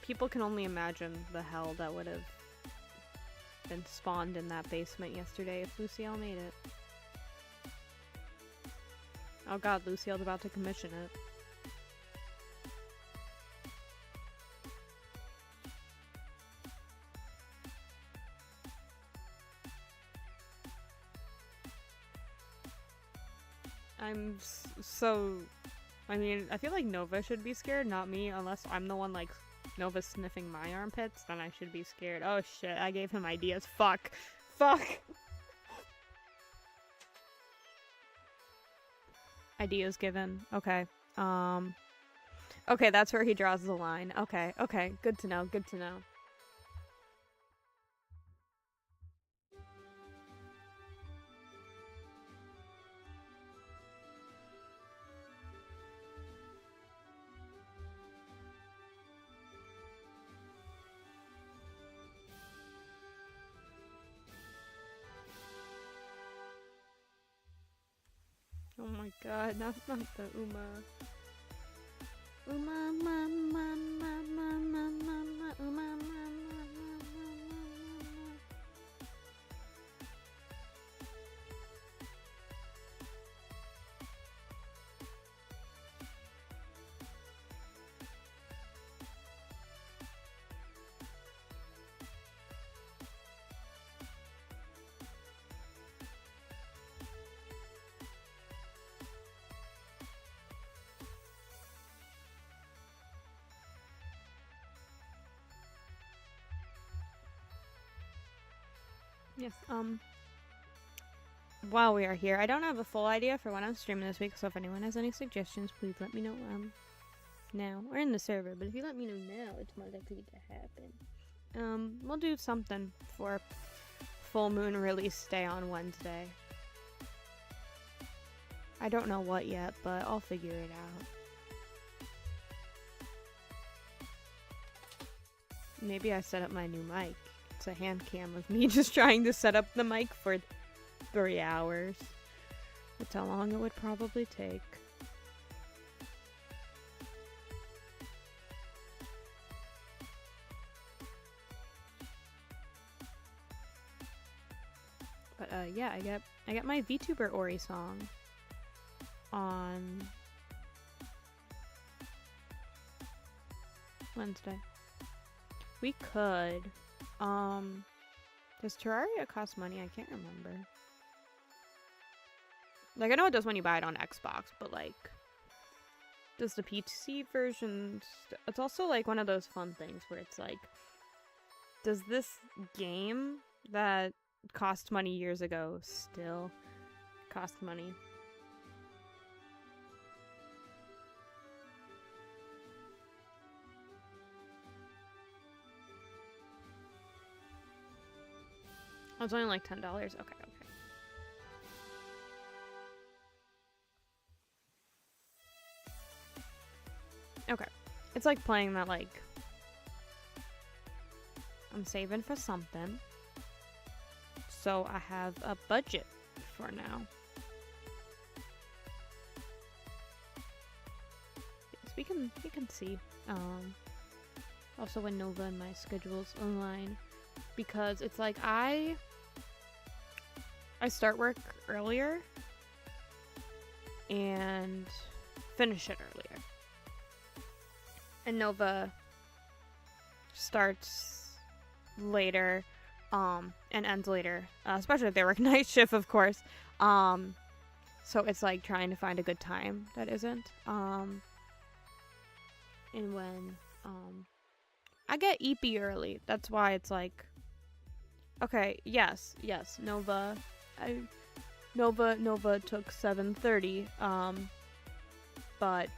People can only imagine the hell that would have been spawned in that basement yesterday if Lucille made it. Oh god, Lucille's about to commission it. I mean, I feel like Nova should be scared, not me, unless I'm the one, like, Nova sniffing my armpits, then I should be scared. Oh shit, I gave him ideas. Fuck. fuck? Ideas given. Okay. Okay, that's where he draws the line. Okay, okay. Good to know, good to know. Oh my god, not the Uma. Uma, ma, ma, ma, ma, ma, ma, ma, Uma, ma, ma, ma, ma, ma. Yes, while we are here, I don't have a full idea for when I'm streaming this week, so if anyone has any suggestions, please let me know, now. Or in the server, but if you let me know now, it's more likely to happen. We'll do something for full moon release day on Wednesday. I don't know what yet, but I'll figure it out. Maybe I set up my new mic. It's a hand cam of me just trying to set up the mic for 3 hours. That's how long it would probably take. But yeah, I got my VTuber Ori song on Wednesday. We could. Does Terraria cost money? I can't remember. Like, I know it does when you buy it on Xbox, but like, does the PC version... It's also like one of those fun things where it's like, does this game that cost money years ago still cost money? Oh, it's only like $10. Okay, okay. Okay. It's like playing that, like, I'm saving for something, so I have a budget for now. Yes, we can see. Also when Nova and my schedule's online, because it's like I start work earlier and finish it earlier. And Nova starts later, and ends later, especially if they work night shift, of course. So it's like trying to find a good time that isn't. And when, I get EP early. That's why it's like, okay, yes, Nova took 7:30, but,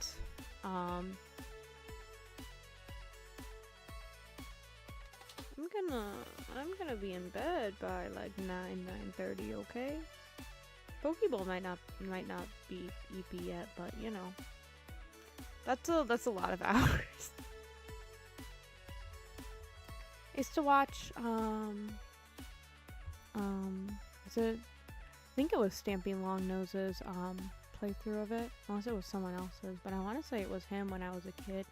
I'm gonna be in bed by like 9:30, okay? Pokeball might not be EP yet, but you know, that's a lot of hours. I used to watch, I think it was Stamping Long Nose's, playthrough of it, unless it was someone else's, but I want to say it was him when I was a kid.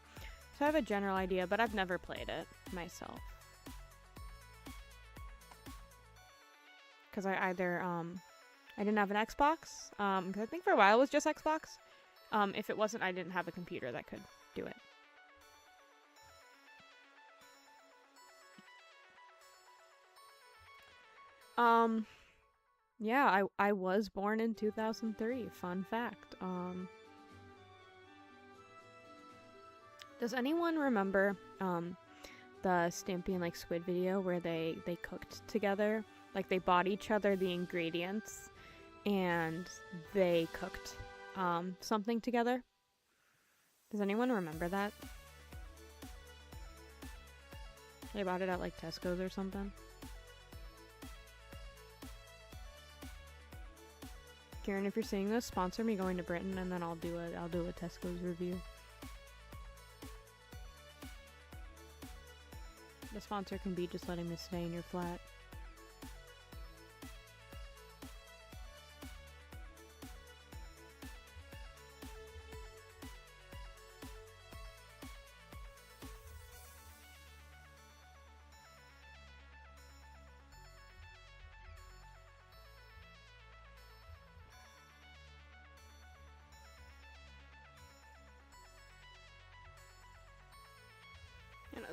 So I have a general idea, but I've never played it myself. Because I either, I didn't have an Xbox, because I think for a while it was just Xbox. If it wasn't, I didn't have a computer that could do it. Yeah, I was born in 2003, fun fact. Does anyone remember, the Stampy and like Squid video where they cooked together Like, they bought each other the ingredients, and they cooked something together. Does anyone remember that? They bought it at, like, Tesco's or something. Karen, if you're seeing this, sponsor me going to Britain, and then I'll do a Tesco's review. The sponsor can be just letting me stay in your flat.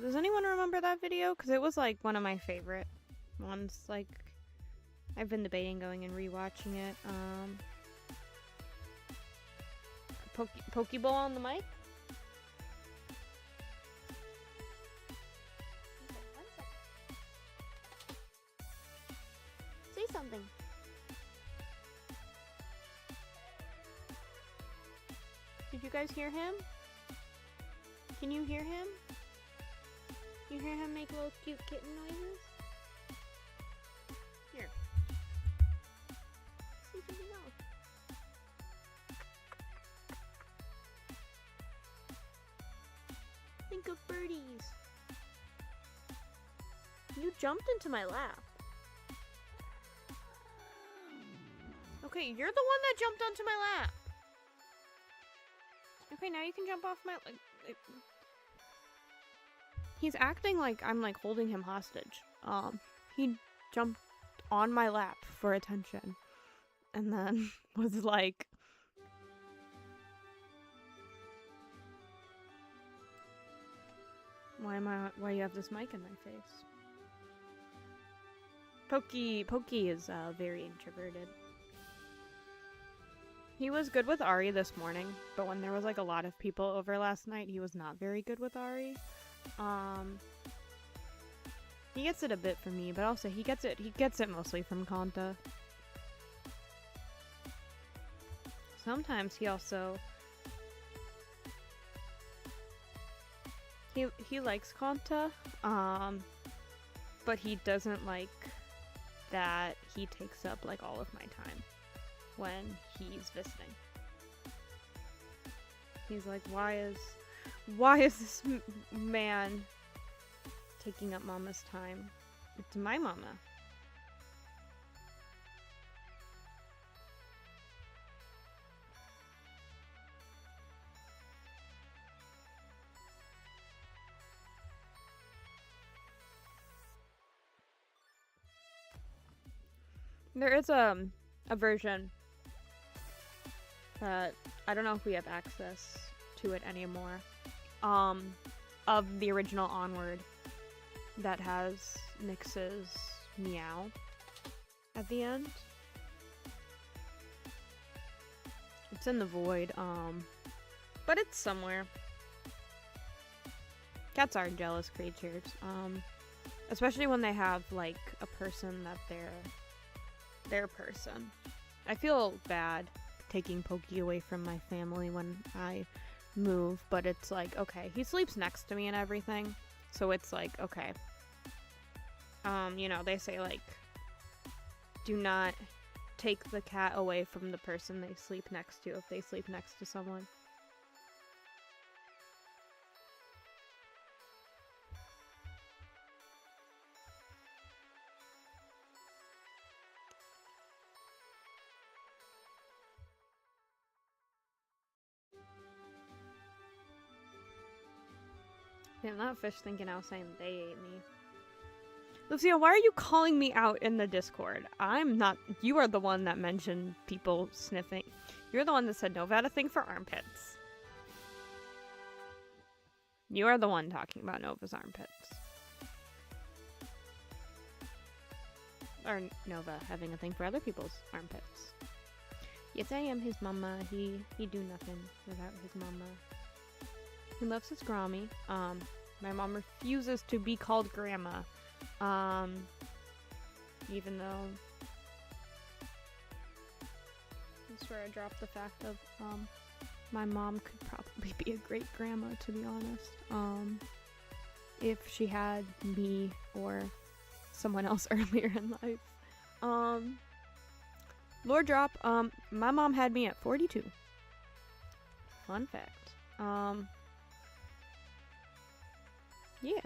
Does anyone remember that video? Because it was like one of my favorite ones. Like, I've been debating going and rewatching it. Pokeball on the mic? One second. Say something. Did you guys hear him? Can you hear him? You hear him make little cute kitten noises? Here. See something else. Think of birdies. You jumped into my lap. Okay, you're the one that jumped onto my lap. Okay, now you can jump off my... He's acting like I'm, like, holding him hostage. He jumped on my lap for attention. And then was like... Why you have this mic in my face? Pokey is, very introverted. He was good with Ari this morning, but when there was, like, a lot of people over last night, he was not very good with Ari. He gets it a bit from me, but also he gets it mostly from Kanta. Sometimes he also he likes Kanta, but he doesn't like that he takes up, like, all of my time when he's visiting. He's like, why is this man taking up Mama's time? It's my mama. There is a version that I don't know if we have access to it anymore, of the original Onward that has Nyx's meow at the end. It's in the void, but it's somewhere. Cats are jealous creatures, especially when they have, like, a person that they're their person. I feel bad taking Pokey away from my family when I move, but it's like, okay, he sleeps next to me and everything, so it's like, okay. You know, they say, like, do not take the cat away from the person they sleep next to if they sleep next to someone. Damn, that fish thinking I was saying they ate me. Lucia, why are you calling me out in the Discord? I'm not. You are the one that mentioned people sniffing. You're the one that said Nova had a thing for armpits. You are the one talking about Nova's armpits. Or Nova having a thing for other people's armpits. Yes, I am his mama. He do nothing without his mama. He loves his Grammy. My mom refuses to be called grandma. even though that's where I dropped the fact of my mom could probably be a great grandma, to be honest, if she had me or someone else earlier in life. Lore drop, my mom had me at 42. Fun fact. Yeah.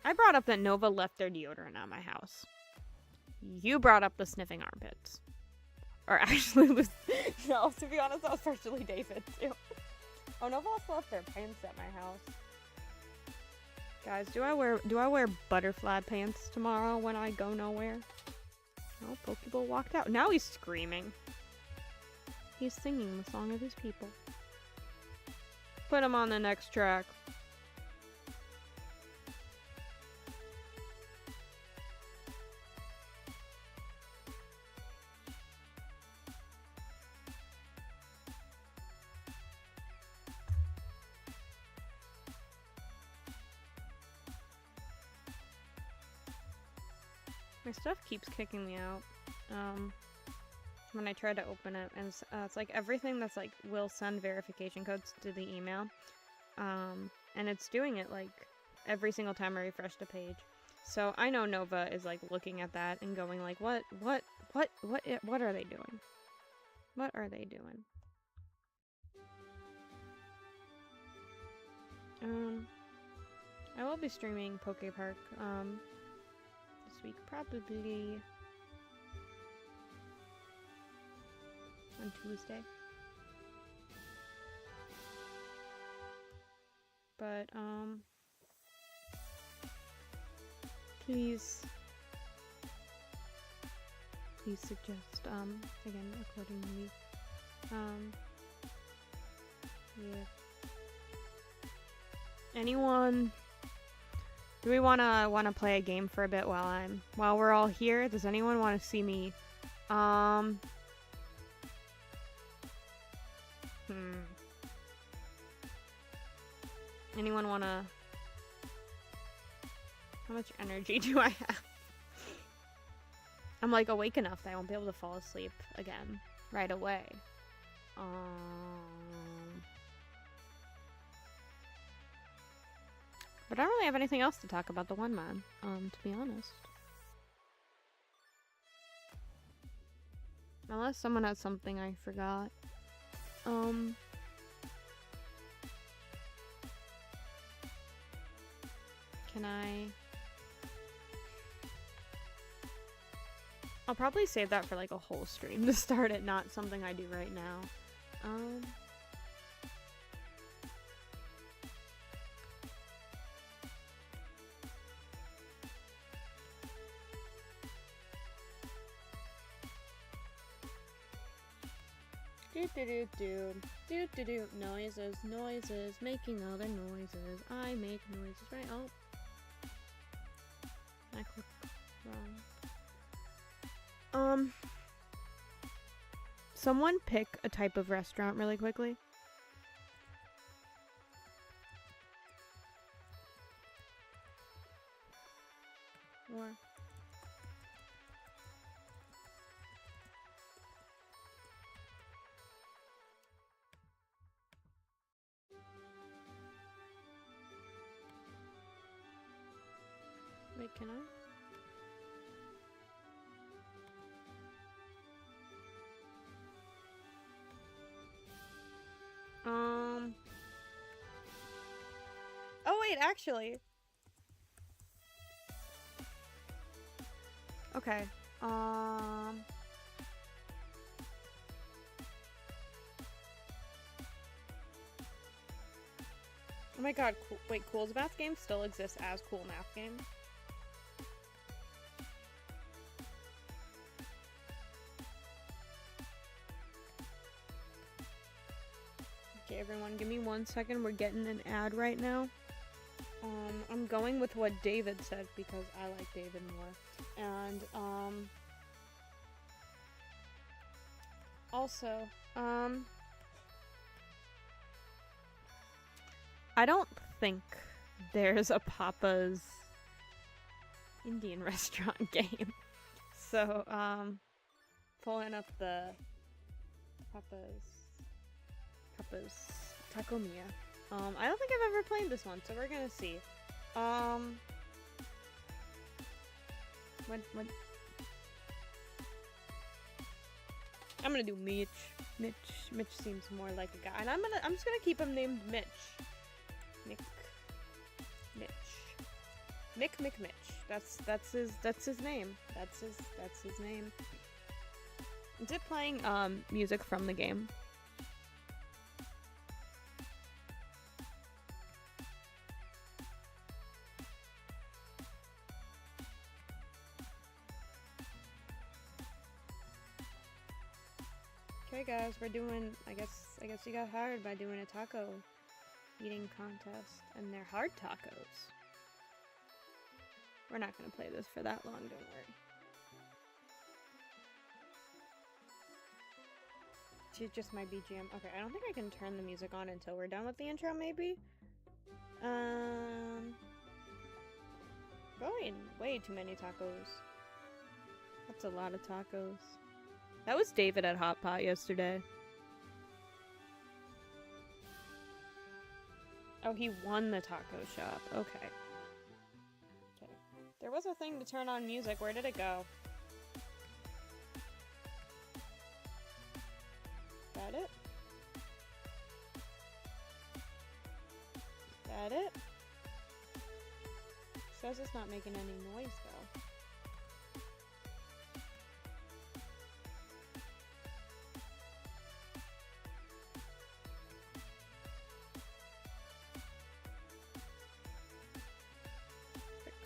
I brought up that Nova left their deodorant at my house. You brought up the sniffing armpits. Or actually, no, to be honest, that was partially David, too. Oh, Nova also left their pants at my house. Guys, do I wear butterfly pants tomorrow when I go nowhere? Oh, Pokeball walked out. Now he's screaming. He's singing the song of his people. Put him on the next track. My stuff keeps kicking me out. When I try to open it, and it's like everything that's like will send verification codes to the email, and it's doing it like every single time I refresh the page. So I know Nova is like looking at that and going like, what are they doing? What are they doing? I will be streaming Poke Park this week, probably on Tuesday. But please suggest again accordingly. Yeah. Anyone? Do we wanna play a game for a bit while we're all here? Does anyone want to see me? Anyone wanna? How much energy do I have? I'm like awake enough that I won't be able to fall asleep again right away. But I don't really have anything else to talk about the Oneman, to be honest. Unless someone has something I forgot. Can I... I'll probably save that for like a whole stream to start it, not something I do right now. Do noises, making other noises. I make noises, right? Oh. I clicked wrong. Someone pick a type of restaurant really quickly. Or... Wait, can I? Oh wait, actually. Okay. Oh my god, wait, Cool's Math Game still exists as Cool Math Game? Okay, everyone, give me 1 second. We're getting an ad right now. I'm going with what David said because I like David more. And, also, I don't think there's a Papa's Indian restaurant game. So, pulling up the Papa's Takomiya. I don't think I've ever played this one, so we're gonna see. What? I'm gonna do Mitch. Mitch seems more like a guy, and I'm just gonna keep him named Mitch. Mitch. That's his name. That's his name. Is it playing music from the game? Okay guys, we're doing, I guess you got hired by doing a taco eating contest, and they're hard tacos. We're not gonna play this for that long, don't worry. She's just my BGM. Okay, I don't think I can turn the music on until we're done with the intro, maybe? Going way too many tacos. That's a lot of tacos. That was David at Hot Pot yesterday. Oh, he won the taco shop. Okay. Okay. There was a thing to turn on music. Where did it go? That it? That it? Says it's not making any noise though.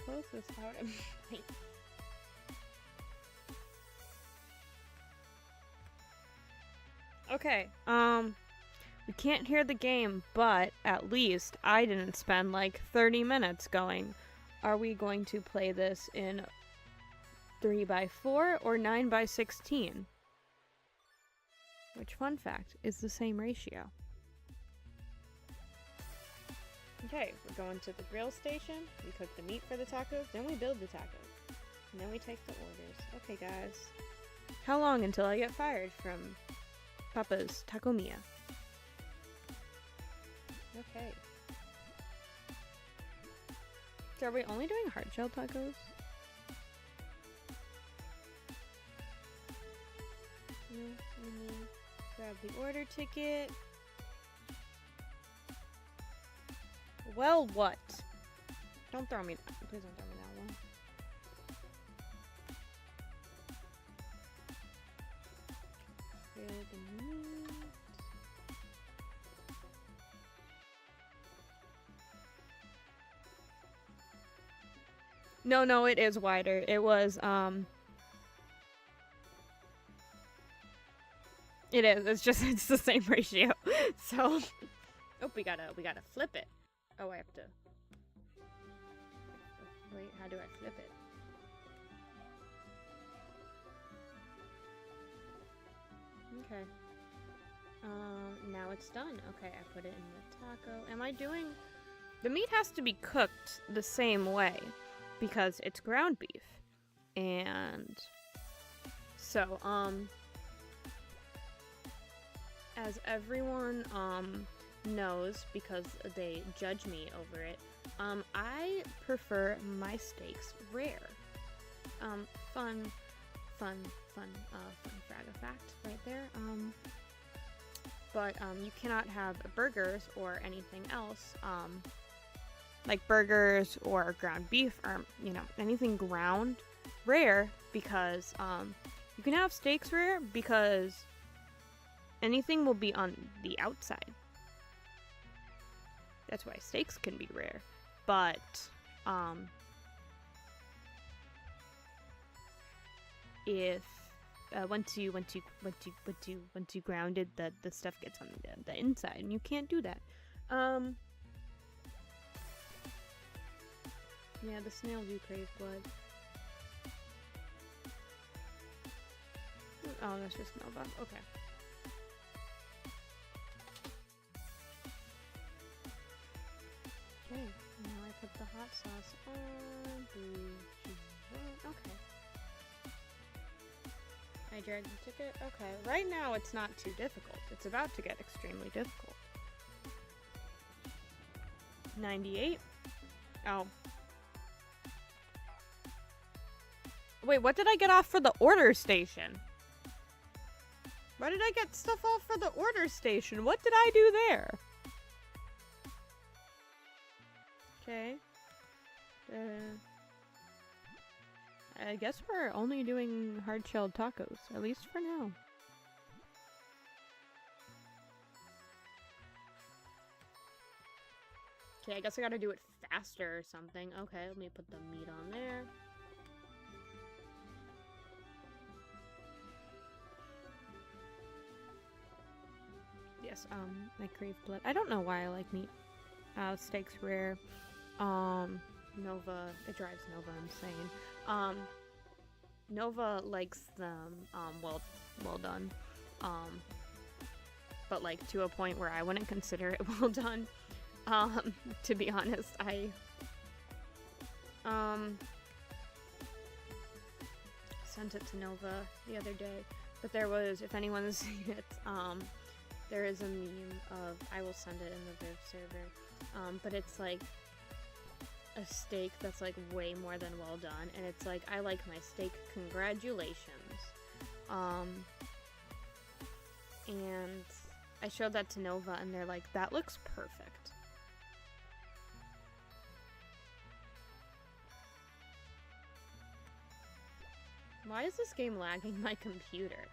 Close this out and okay, we can't hear the game, but at least I didn't spend like 30 minutes going, are we going to play this in 3x4 or 9x16? Which, fun fact, is the same ratio. Okay, we're going to the grill station, we cook the meat for the tacos, then we build the tacos, and then we take the orders. Okay guys, how long until I get fired from Papa's Takomiya? Okay. So are we only doing hard shell tacos? No, let me grab the order ticket. Well, what? Don't throw me. Please don't throw me that one. Grill the meat. No, it is wider. It was, it is. It's just, it's the same ratio. So, oh, we gotta flip it. Oh, I have to. Wait, how do I flip it? Okay. Now it's done. Okay, I put it in the taco. Am I doing... The meat has to be cooked the same way because it's ground beef. And so, as everyone, knows because they judge me over it, I prefer my steaks rare. Fun Fraga fact right there. But you cannot have burgers or anything else, like burgers or ground beef or, you know, anything ground rare, because you can have steaks rare because anything will be on the outside. That's why steaks can be rare. But if once you grounded, the stuff gets on the inside, and you can't do that. Yeah, the snail do crave blood. Oh, that's just no buff. Okay. Okay, now I put the hot sauce on. Okay. I dragged the ticket? Okay. Right now it's not too difficult. It's about to get extremely difficult. 98? Oh. Wait, what did I get off for the order station? Why did I get stuff off for the order station? What did I do there? Okay. I guess we're only doing hard-shelled tacos, at least for now. Okay, I guess I gotta do it faster or something. Okay, let me put the meat on there. Yes, I crave blood. I don't know why I like meat. Steak's rare. Nova, it drives Nova insane. Nova likes them, well done. But like to a point where I wouldn't consider it well done. To be honest, I sent it to Nova the other day, but there was, if anyone's seen it, there is a meme of, I will send it in the Viv server, but it's like a steak that's like way more than well done, and it's like, I like my steak, congratulations. And I showed that to Nova and they're like, that looks perfect. Why is this game lagging my computer?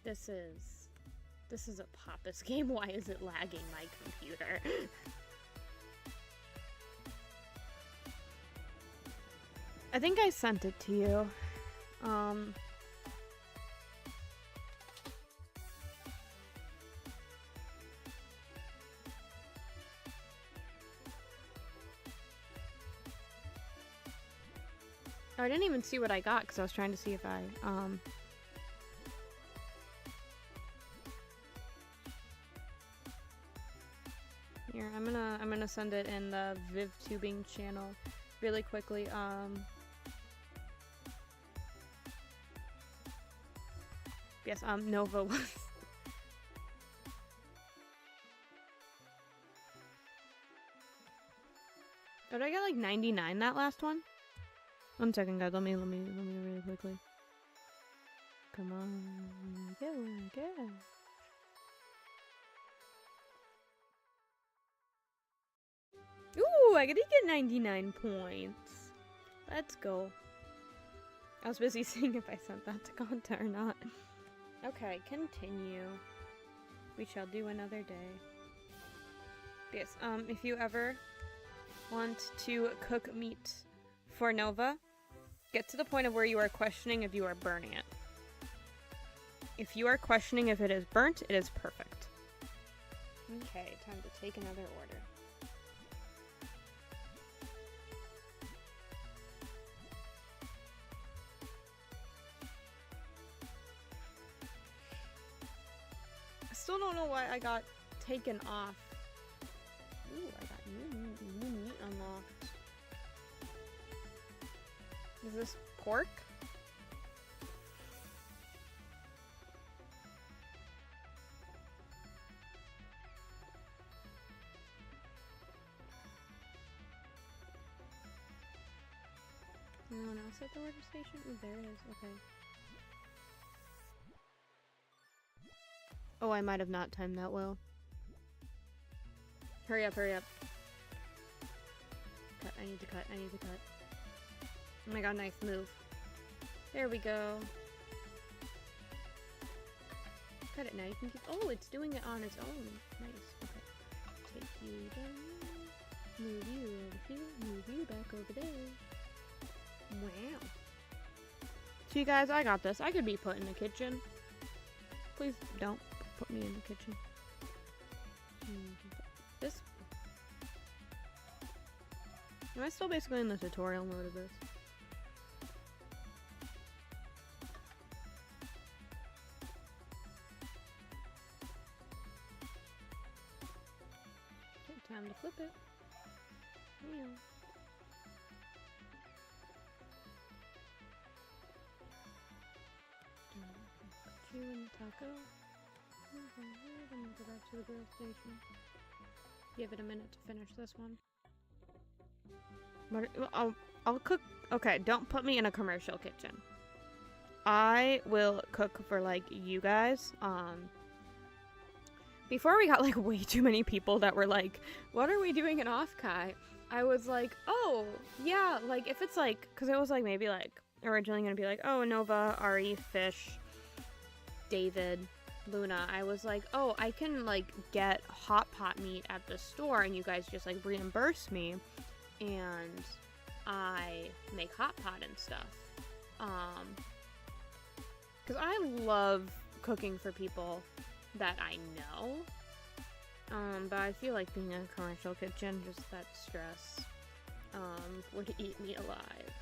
This is a Papa's game. Why is it lagging my computer? I think I sent it to you. I didn't even see what I got because I was trying to see if I, Here, I'm gonna send it in the VivTubing channel really quickly. Yes, Nova was. Oh, did I get like 99 that last one? 1 second, guys. Let me really quickly. Come on, get one, get. Ooh, I did get 99 points. Let's go. I was busy seeing if I sent that to Conta or not. Okay, continue. We shall do another day. Yes, if you ever want to cook meat for Nova, get to the point of where you are questioning if you are burning it. If you are questioning if it is burnt, it is perfect. Okay, time to take another order. I still don't know why I got taken off. Ooh, I got new meat unlocked. Is this pork? No one else at the order station? Oh, there it is. Okay. Oh, I might have not timed that well. Hurry up, hurry up. Cut, I need to cut, I need to cut. Oh my god, nice move. There we go. Cut it now, you can keep- oh, it's doing it on its own. Nice, okay. Take you down. Move you over here, move you back over there. Wow. See guys, I got this. I could be put in the kitchen. Please don't put me in the kitchen. This. Am I still basically in the tutorial mode of this? Okay, time to flip it. Snail. Put you in the taco. I'm gonna go back to the grill station. Give it a minute to finish this one. What? I'll cook. Okay, don't put me in a commercial kitchen. I will cook for like you guys. Before we got like way too many people that were like, "What are we doing in Off-Kai?" I was like, "Oh yeah, like if it's like, cause it was like maybe like originally gonna be like, oh Nova, Ari, Fish, David, Luna." I was like, "Oh, I can like get hot pot meat at the store, and you guys just like reimburse me, and I make hot pot and stuff." Because I love cooking for people that I know. But I feel like being in a commercial kitchen, just that stress, would eat me alive.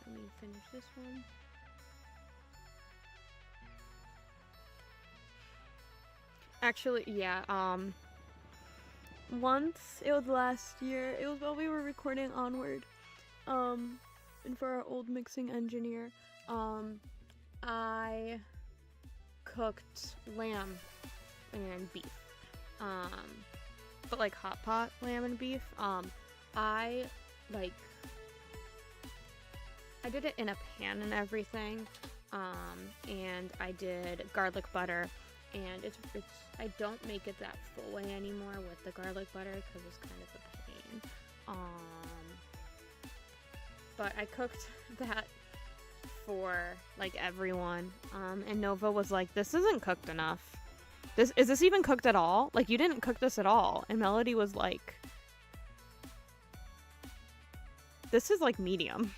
Let me finish this one. Actually, yeah, once, it was last year, it was while we were recording Onward, and for our old mixing engineer, I cooked lamb and beef, but like hot pot lamb and beef. I did it in a pan and everything, and I did garlic butter, and it's I don't make it that full way anymore with the garlic butter because it's kind of a pain. But I cooked that for like everyone, and Nova was like, "This isn't cooked enough. Is this even cooked at all? Like, you didn't cook this at all." And Melody was like, "This is like medium."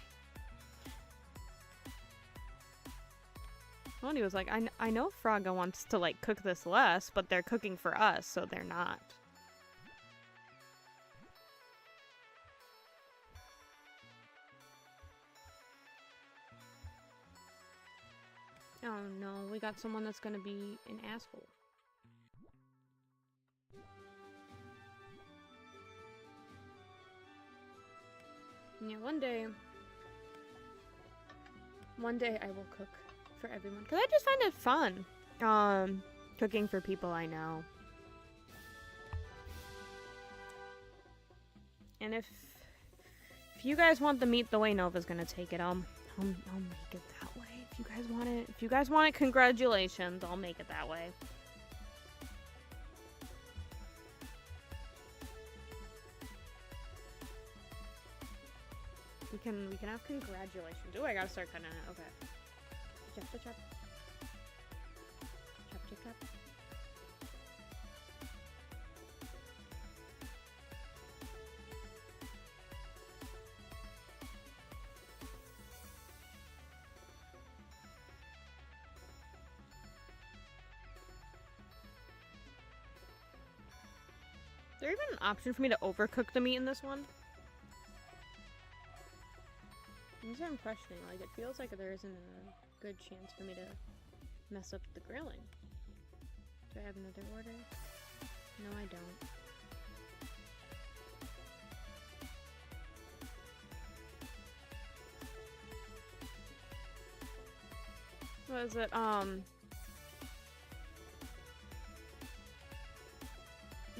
Melody was like, I know Fraga wants to like cook this less, but they're cooking for us, so they're not. Oh no, we got someone that's gonna be an asshole. Yeah, one day I will cook for everyone, because I just find it fun, cooking for people I know. And if you guys want the meat the way Nova's gonna take it, I'll make it that way. If you guys want it, congratulations, I'll make it that way. We can have congratulations. Oh, I gotta start cutting it. Okay. Chop, chop, chop. Chop, chop, chop. Is there even an option for me to overcook the meat in this one? These I'm questioning. Like, it feels like there isn't a good chance for me to mess up the grilling. Do I have another order? No, I don't. What is it?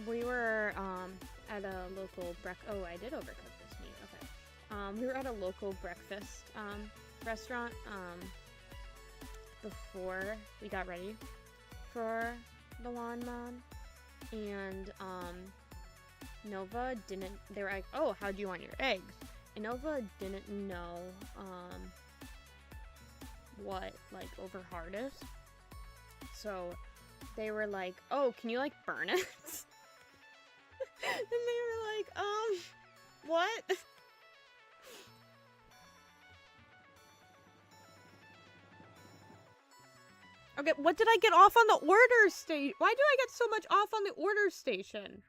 We were at a local oh, I did overcook this meat. Okay. We were at a local breakfast restaurant before we got ready for the Oneman, and Nova didn't. They were like, "Oh, how do you want your eggs?" And Nova didn't know what like over hard is, so they were like, "Oh, can you like burn it?" And they were like, what? Okay, what did I get off on the order station? Why do I get so much off on the order station?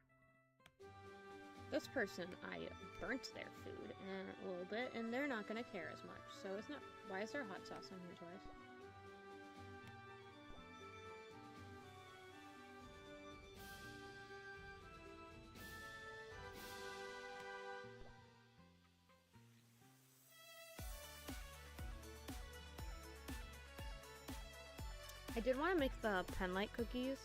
This person, I burnt their food a little bit, and they're not gonna care as much, so it's not. Why is there hot sauce on here twice? I did want to make the penlight cookies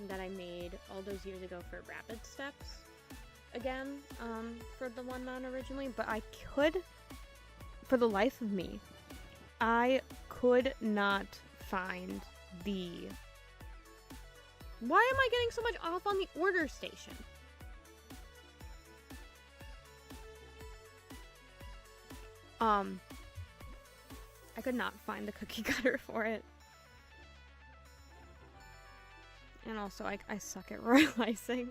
that I made all those years ago for Rapid Steps again for the Oneman originally, but I could, for the life of me, I could not find the... Why am I getting so much off on the order station? I could not find the cookie cutter for it. And also, I suck at royalizing.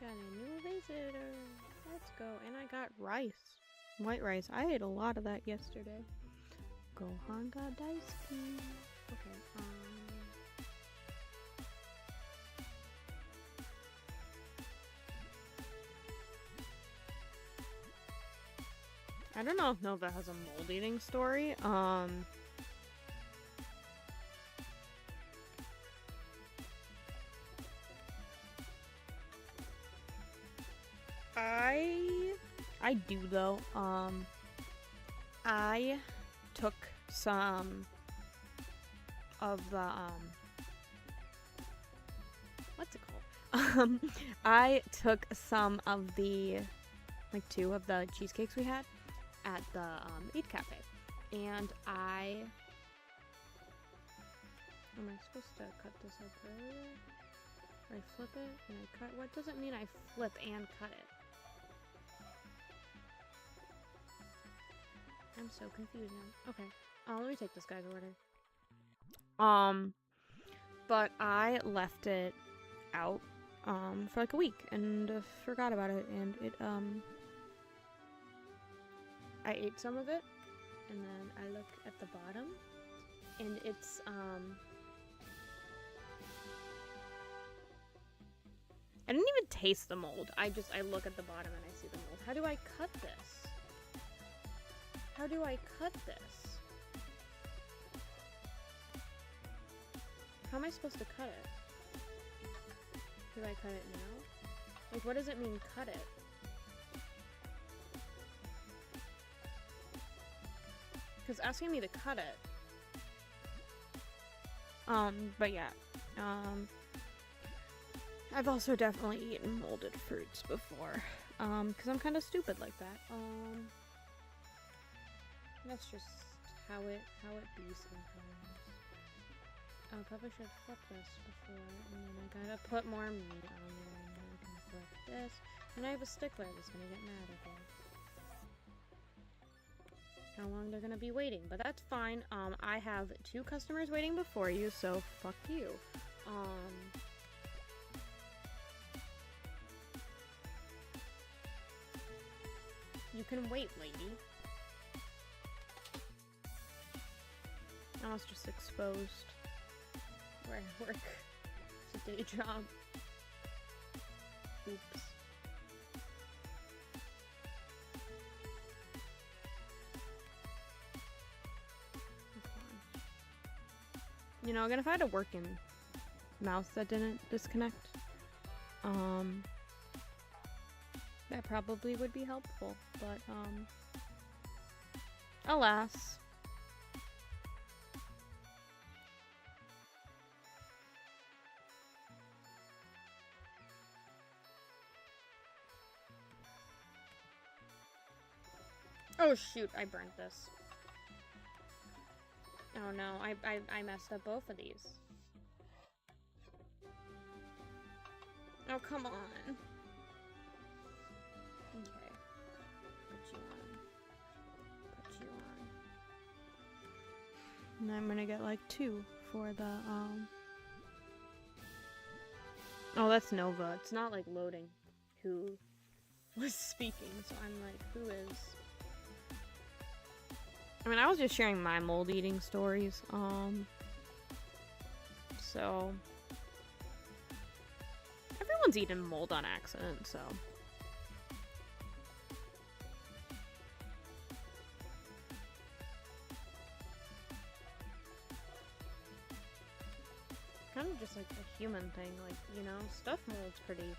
Got a new visitor. Let's go. And I got rice. White rice. I ate a lot of that yesterday. Gohan got daisuki. Okay, I don't know if Nova has a mold eating story. I do though. I took some of the what's it called? I took some of the, like 2 of the cheesecakes we had at the Eat Cafe, and am I supposed to cut this up earlier? Or I flip it and I cut? What does it mean I flip and cut it? I'm so confused now. Okay, let me take this guy's order. But I left it out for like a week and forgot about it, and it I ate some of it, and then I look at the bottom, and it's I didn't even taste the mold. I look at the bottom and I see the mold. How do I cut this? How do I cut this? How am I supposed to cut it? Do I cut it now? Like, what does it mean, cut it? Because asking me to cut it. But yeah. I've also definitely eaten molded fruits before. Because I'm kind of stupid like that. That's just how it be sometimes. I probably should flip this before, and then I gotta put more meat on there, and then I can flip this. And I have a stickler that's gonna get mad at me. How long they're gonna be waiting, but that's fine. I have 2 customers waiting before you, so fuck you. You can wait, lady. I was just exposed where I work. It's a day job. Oops. You know, again, if I had a working mouse that didn't disconnect, that probably would be helpful, but, alas. Oh shoot, I burnt this. Oh no, I messed up both of these. Oh, come on. Okay. Put you on. Put you on. And I'm gonna get like 2 for the, Oh, that's Nova. It's not like loading who was speaking, so I'm like, who is... I mean, I was just sharing my mold eating stories, so everyone's eaten mold on accident, so kind of just like a human thing, like, you know, stuff mold's pretty,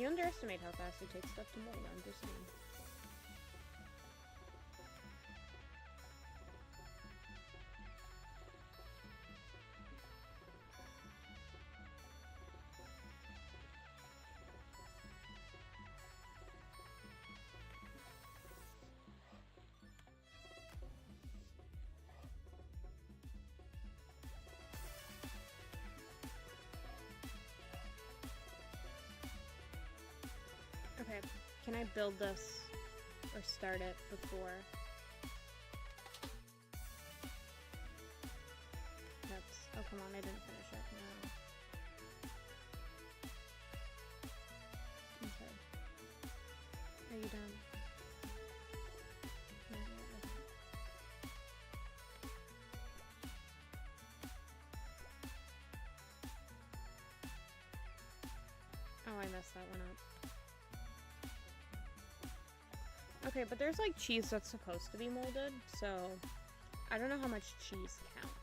You underestimate how fast it takes stuff to mold, I'm just saying. Okay, can I build this or start it before? That's, oh come on, I didn't finish it, no. Okay. Are you done? No, okay. Oh, I messed that one up. Okay, but there's like cheese that's supposed to be molded, so I don't know how much cheese counts.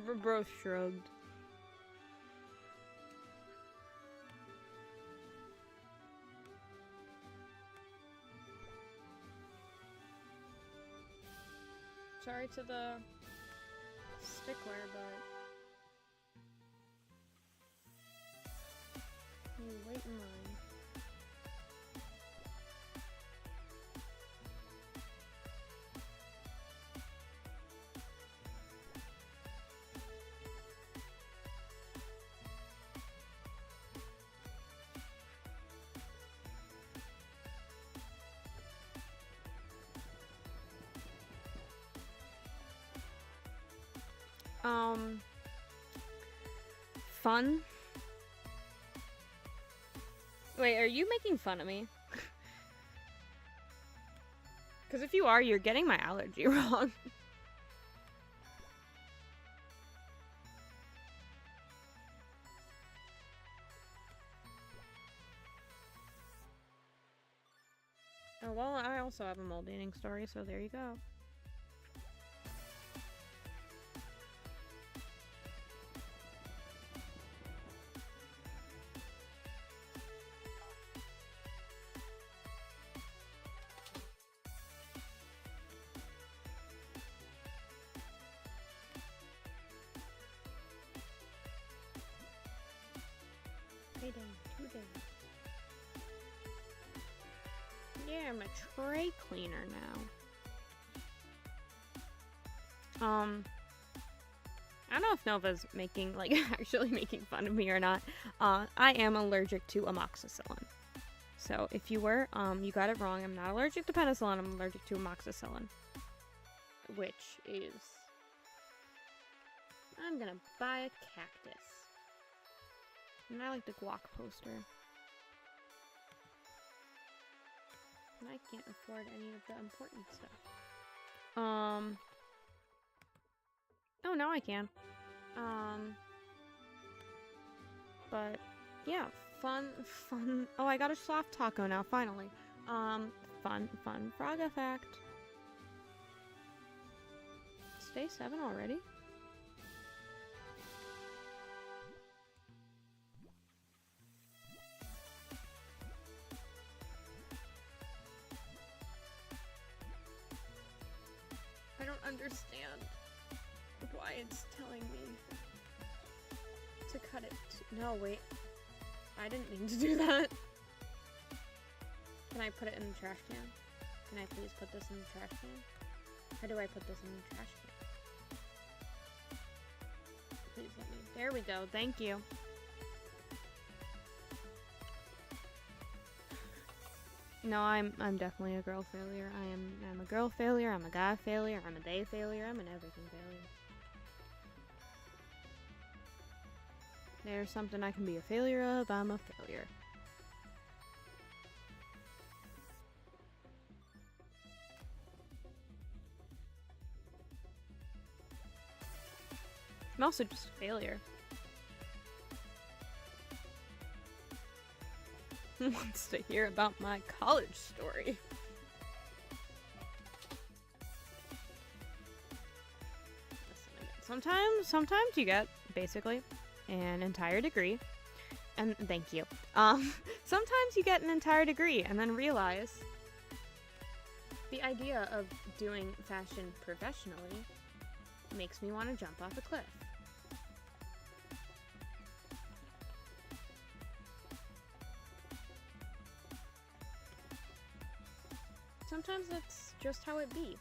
We're both shrugged. Sorry to the stickler, but you wait in line. Fun? Wait, are you making fun of me? Because if you are, you're getting my allergy wrong. Oh, well, I also have a mold eating story, so there you go. Payday, 2 days. Yeah, I'm a tray cleaner now. I don't know if Nova's making, like, actually making fun of me or not. I am allergic to amoxicillin. So, if you were, you got it wrong. I'm not allergic to penicillin, I'm allergic to amoxicillin. Which is... I'm gonna buy a cactus. And I like the guac poster. And I can't afford any of the important stuff. Oh, now I can. But, yeah, fun. Oh, I got a soft taco now, finally. Fun Fraga fact. It's day 7 already? I don't understand why it's telling me to cut it. No, wait. I didn't mean to do that. Can I put it in the trash can? Can I please put this in the trash can? How do I put this in the trash can? Please let me. There we go. Thank you. No, I'm definitely a girl failure. I'm a girl failure, I'm a guy failure, I'm a they failure, I'm an everything failure. There's something I can be a failure of, I'm a failure. I'm also just a failure. wants to hear about my college story. Sometimes you get, basically, an entire degree. And thank you. Sometimes you get an entire degree and then realize the idea of doing fashion professionally makes me want to jump off a cliff. Sometimes that's just how it be.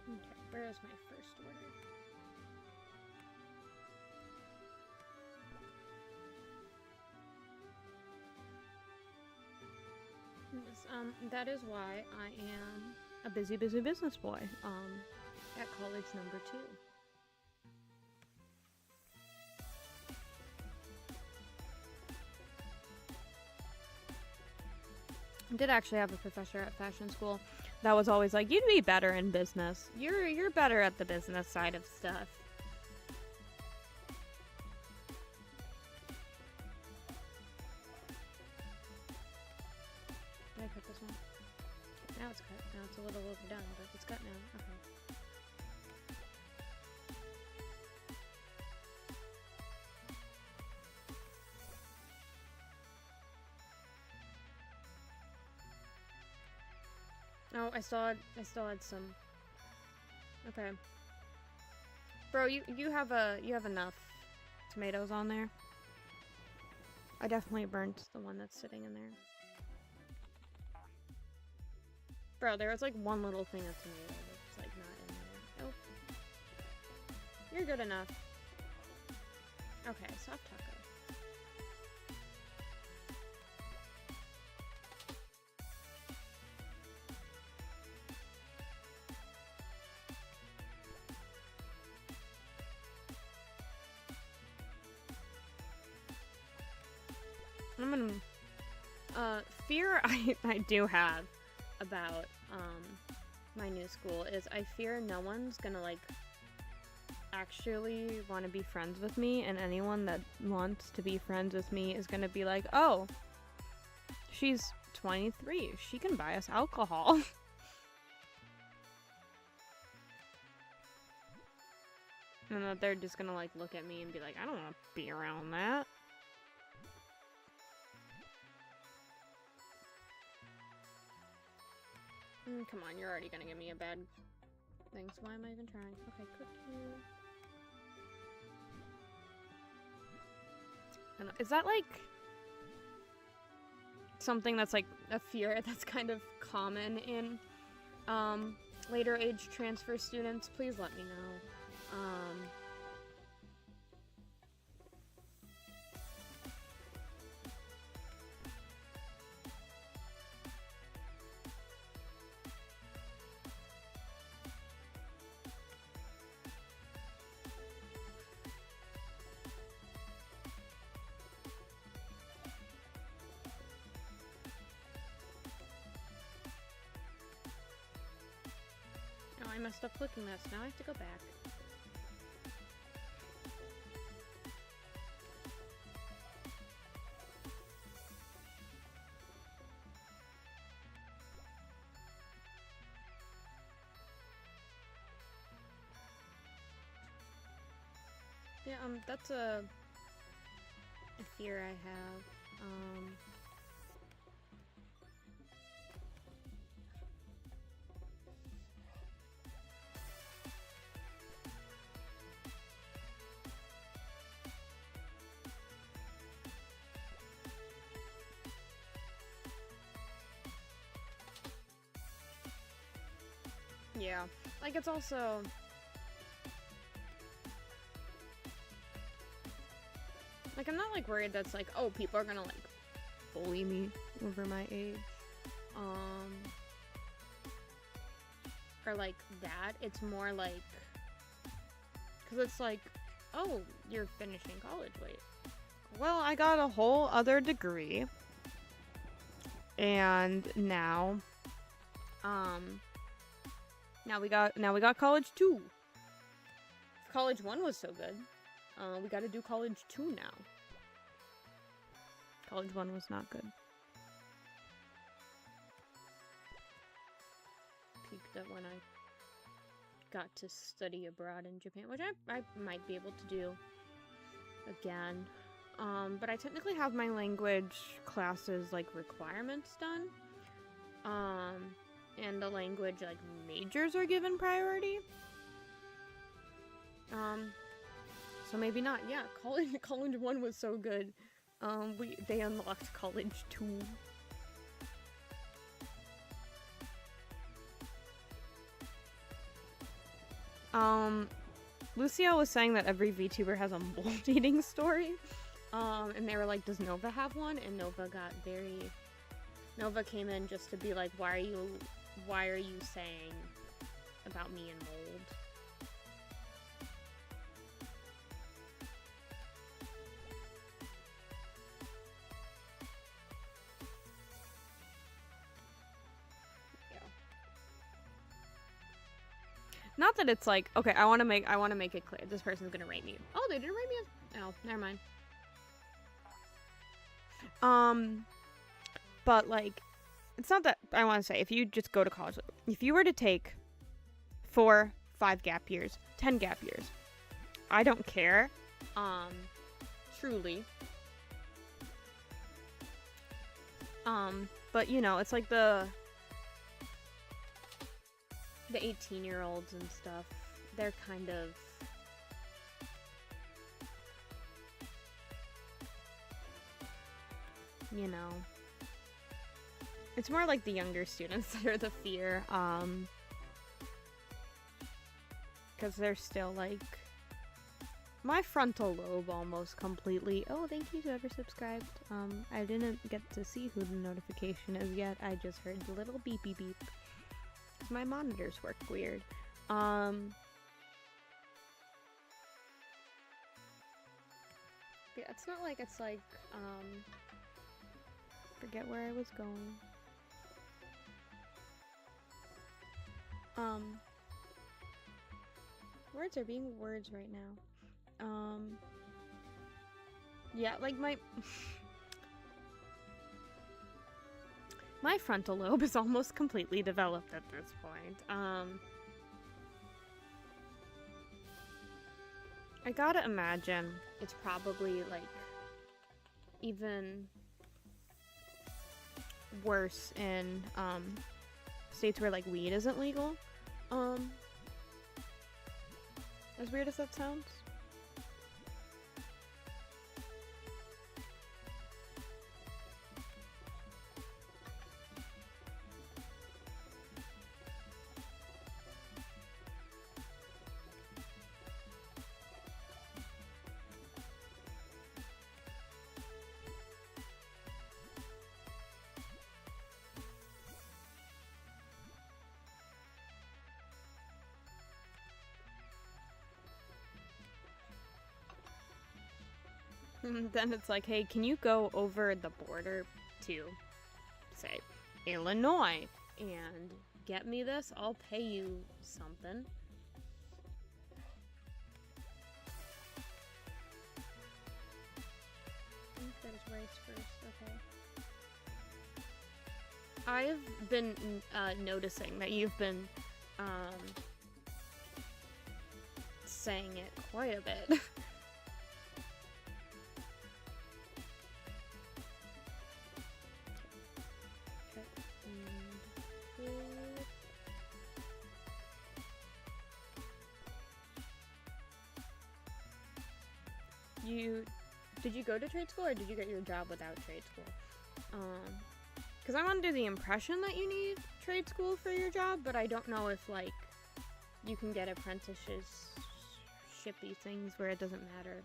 Okay, where is my first order? Yes, that is why I am a busy business boy, at college number 2. I did actually have a professor at fashion school that was always like, you'd be better in business. You're better at the business side of stuff. Did I cut this one? Okay, now it's cut. Now it's a little overdone, but it's cut now. Okay. Oh, I still had some. Okay. Bro, you have enough tomatoes on there. I definitely burnt the one that's sitting in there. Bro, there was like one little thing of tomato that's like not in there. Nope. You're good enough. Okay, soft taco. I'm gonna, fear I do have about, my new school is I fear no one's gonna, like, actually want to be friends with me, and anyone that wants to be friends with me is gonna be like, oh, she's 23, she can buy us alcohol. And that they're just gonna, like, look at me and be like, I don't want to be around that. Come on, you're already gonna give me a bad thing, so why am I even trying? Okay, cook you. I don't know, is that like something that's like a fear that's kind of common in later age transfer students? Please let me know. I messed up clicking this. Now I have to go back. Yeah, that's a fear I have. Yeah, like it's also like I'm not like worried that's like, oh, people are gonna like bully me over my age, or like that. It's more like, because it's like Oh, you're finishing college, wait. Well, I got a whole other degree. And now, now we got college 2. If college 1 was so good, we gotta do college 2 now. College 1 was not good. Peaked at when I got to study abroad in Japan, which I might be able to do again. But I technically have my language classes, like, requirements done. And the language, like, majors are given priority. So maybe not. Yeah, college 1 was so good. They unlocked college 2. Lucio was saying that every VTuber has a mold eating story. And they were like, does Nova have one? And Nova came in just to be like, why are you saying about me and mold? Yeah. Not that it's like, okay, I want to make it clear this person's gonna rate me. Oh, they didn't rate me. Oh, never mind. But, like, it's not that I want to say, if you just go to college, if you were to take 4, 5 gap years, 10 gap years, I don't care, truly. But, you know, it's like the 18-year-olds and stuff, they're kind of, you know, it's more like the younger students that are the fear, because they're still, like, my frontal lobe almost completely, oh, thank you to whoever subscribed, I didn't get to see who the notification is yet, I just heard the little beep beep beep, because my monitors work weird, yeah, it's not like it's like, forget where I was going. Words are being words right now. Yeah, like my frontal lobe is almost completely developed at this point. I gotta imagine it's probably, like, even worse in, states where, like, weed isn't legal. As weird as that sounds. Then it's like, hey, can you go over the border to, say, Illinois and get me this? I'll pay you something. I think there's rice first, okay. I've been noticing that you've been saying it quite a bit. Did you go to trade school or did you get your job without trade school? Because I'm under the impression that you need trade school for your job, but I don't know if, like, you can get apprenticeships, shippy things where it doesn't matter.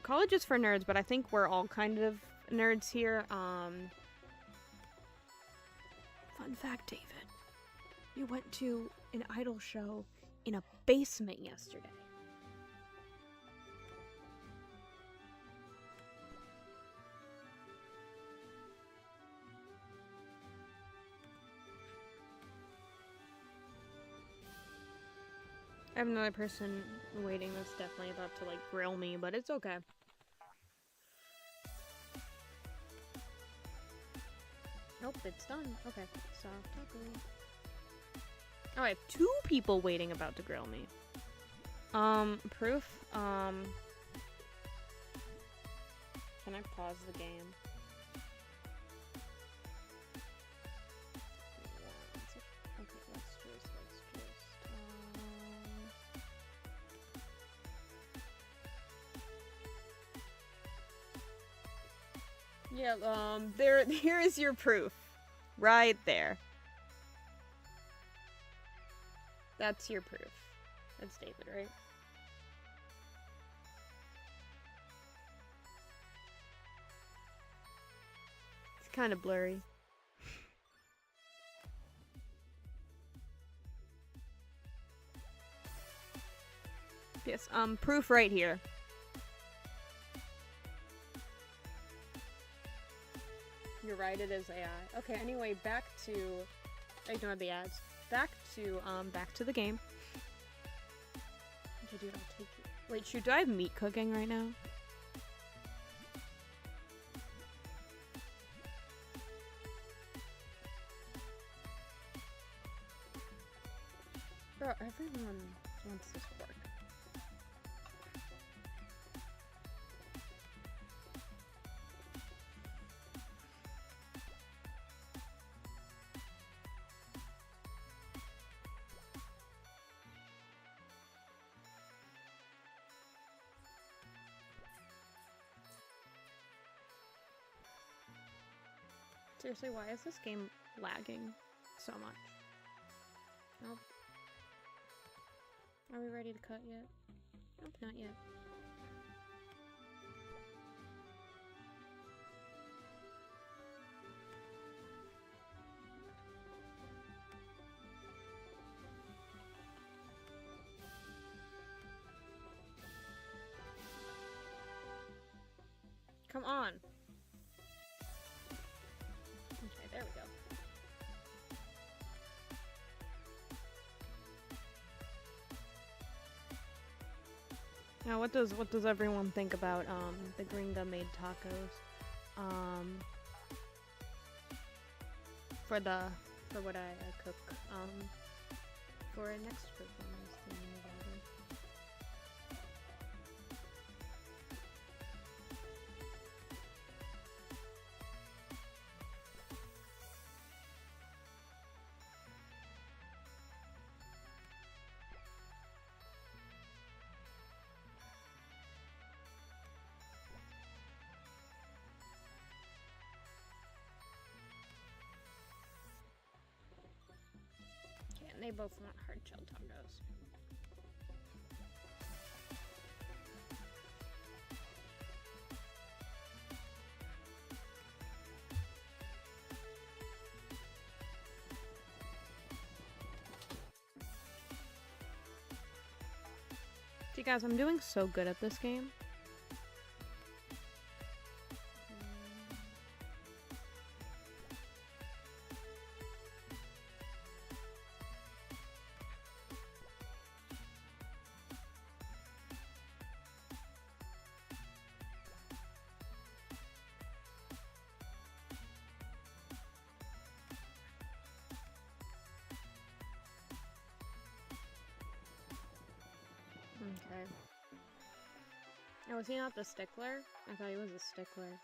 College is for nerds, but I think we're all kind of nerds here. Fun fact, David. You went to an idol show in a basement yesterday. I have another person waiting that's definitely about to, like, grill me, but it's okay. Nope, it's done. Okay, soft taco. Oh, I have 2 people waiting about to grill me. Proof, can I pause the game? Okay, let's just, yeah, here is your proof. Right there. That's your proof. That's David, right? It's kind of blurry. Yes, proof right here. You're right, it is AI. Okay, anyway, back to... Ignore the ads. Back to the game. Okay, dude, I'll take you. Wait, shoot, do I have meat cooking right now? Bro, everyone wants this pork. Seriously, why is this game lagging so much? Nope. Are we ready to cut yet? Nope, not yet. Come on. Okay, there we go. Now, what does everyone think about the gringa made tacos? For what I cook for a next performance thing about it. They both want hard-shelled tacos. See, guys, I'm doing so good at this game. Okay. Oh, was he not the stickler? I thought he was a stickler.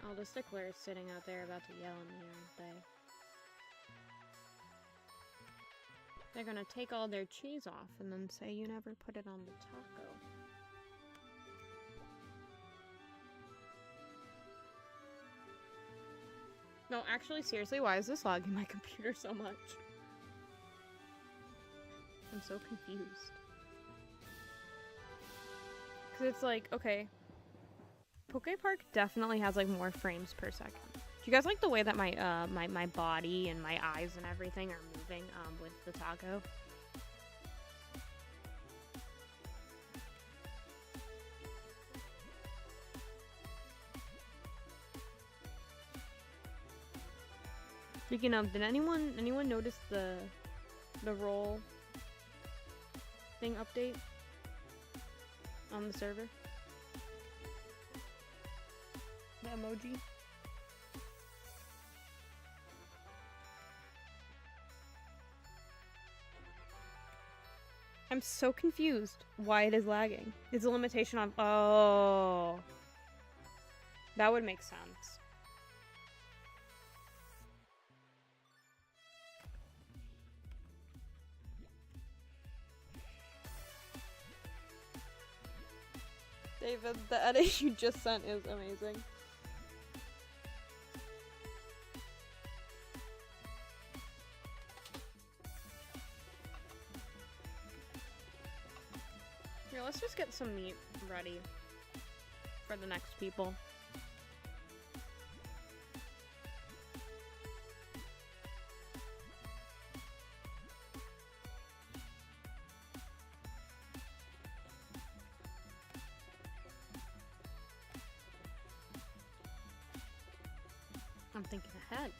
Oh, the stickler is sitting out there about to yell at me, aren't they? They're gonna take all their cheese off and then say you never put it on the taco. No, actually, seriously, why is this lagging my computer so much? I'm so confused. Because it's like, okay, Poke Park definitely has like more frames per second. Do you guys like the way that my my body and my eyes and everything are moving with the taco? Speaking of, did anyone notice the roll thing update on the server? The emoji? I'm so confused why it is lagging. It's a limitation on... Oh. That would make sense. David, the edit you just sent is amazing. Here, let's just get some meat ready for the next people. I'm thinking ahead.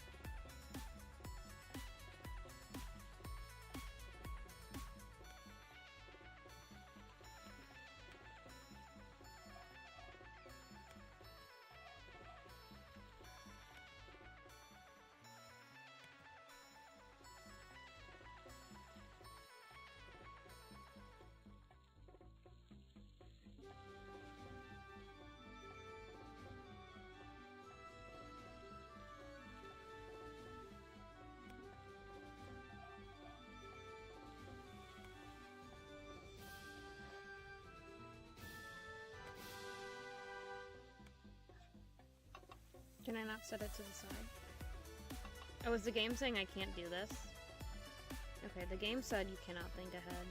Can I not set it to the side? Oh, is the game saying I can't do this? Okay, the game said you cannot think ahead.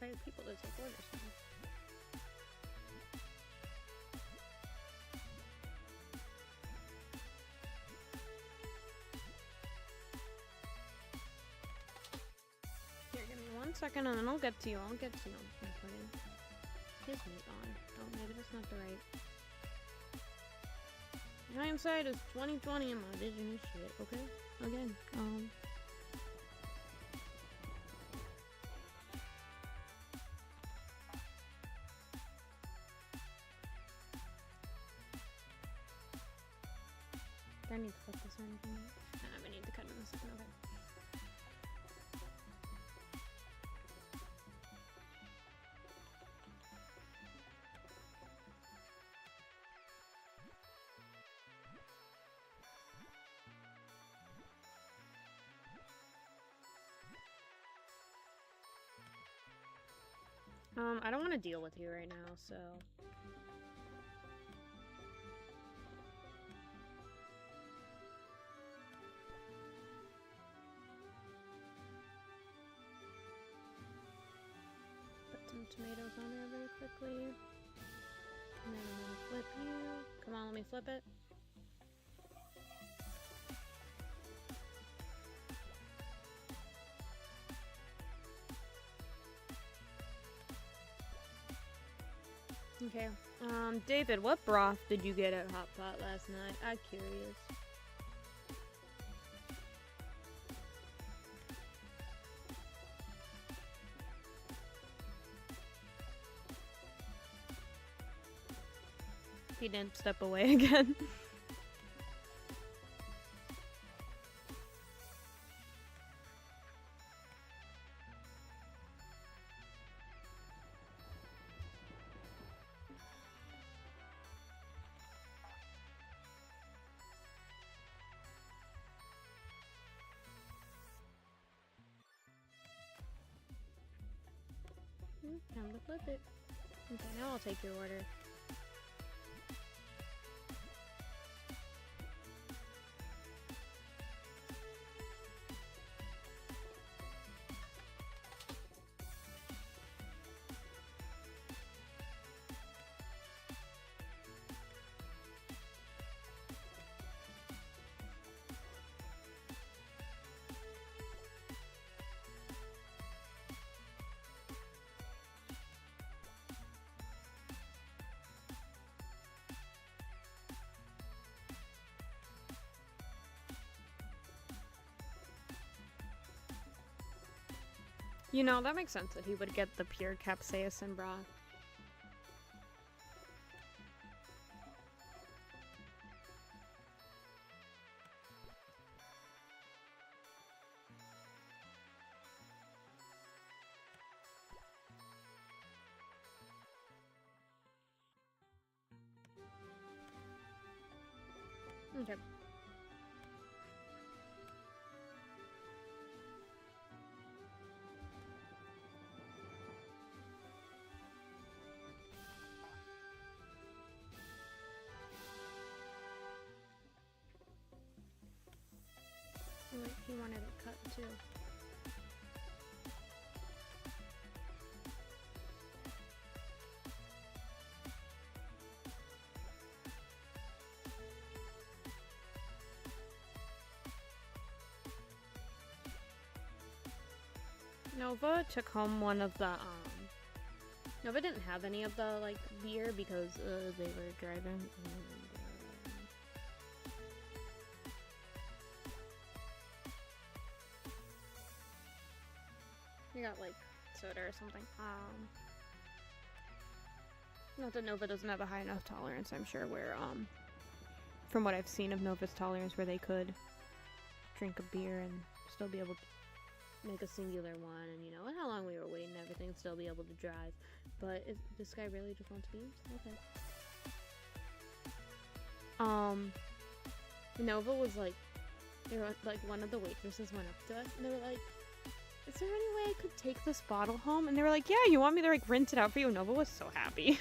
Okay, people that take orders now. Here, give me 1 second and then I'll get to you. I'll get to you. I'm putting his meat on. Oh, maybe that's not the right. Hindsight is 2020 and my vision is shit, okay? Again, I need to flip this or anything. I need to cut in a second, okay. I don't want to deal with you right now, so... tomatoes on there very quickly. And then I'm gonna flip you. Come on, let me flip it. Okay. David, what broth did you get at Hot Pot last night? I'm curious. He didn't step away again. Time to flip it. Okay, now I'll take your order. You know, that makes sense that he would get the pure capsaicin broth. Okay. Wait, he wanted it cut too. Nova took home one of the, Nova didn't have any of the, like, beer because, they were driving. We got, like, soda or something. Not that Nova doesn't have a high enough tolerance, I'm sure, where, from what I've seen of Nova's tolerance, where they could drink a beer and still be able to make a singular one, and, you know, how long we were waiting and everything, and still be able to drive. But this guy really just wants beers? Okay. Nova was like, they were, like, one of the waitresses went up to us, and they were like, is there any way I could take this bottle home? And they were like, yeah, you want me to, like, rinse it out for you? Nova was so happy.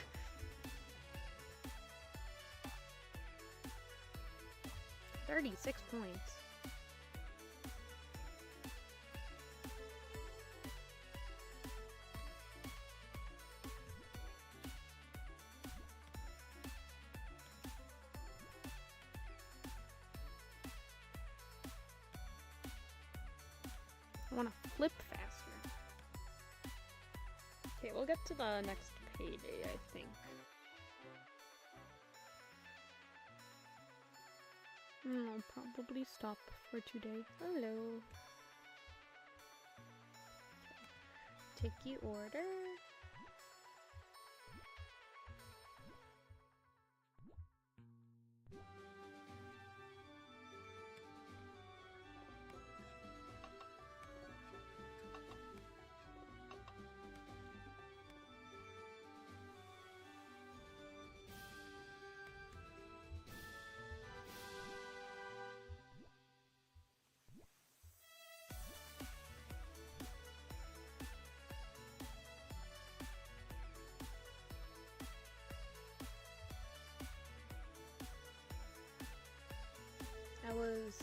36 points. I want to flip faster. Okay, we'll get to the next payday, I think. I'll probably stop for today. Hello. Take your order. I was...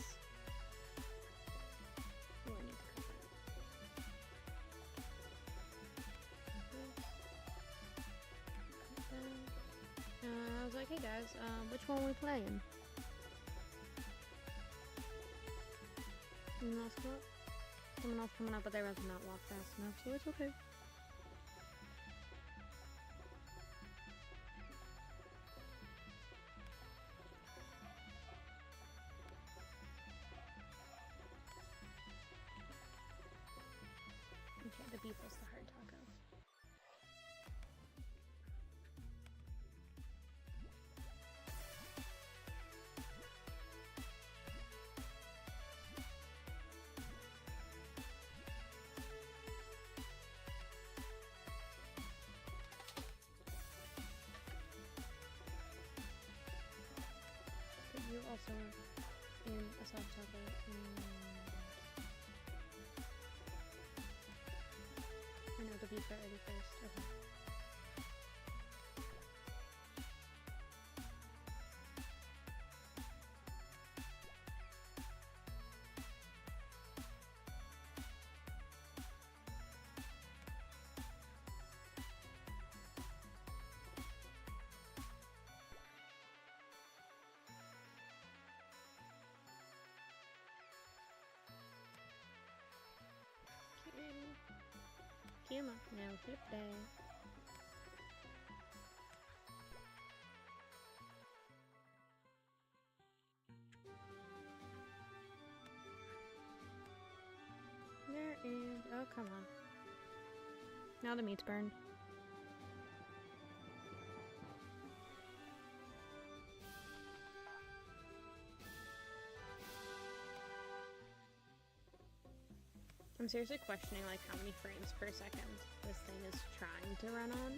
Oh, I need to cut that. I was like, hey guys, which one are we playing? Someone else come up? Someone else coming up, but they rather not walk fast enough, so it's okay. Okay, the beef was the hard taco. But you also in a soft taco. I know the he got ready first. Okay. Come on, now flip that. There is. Oh, come on. Now the meat's burned. I'm seriously questioning like how many frames per second this thing is trying to run on.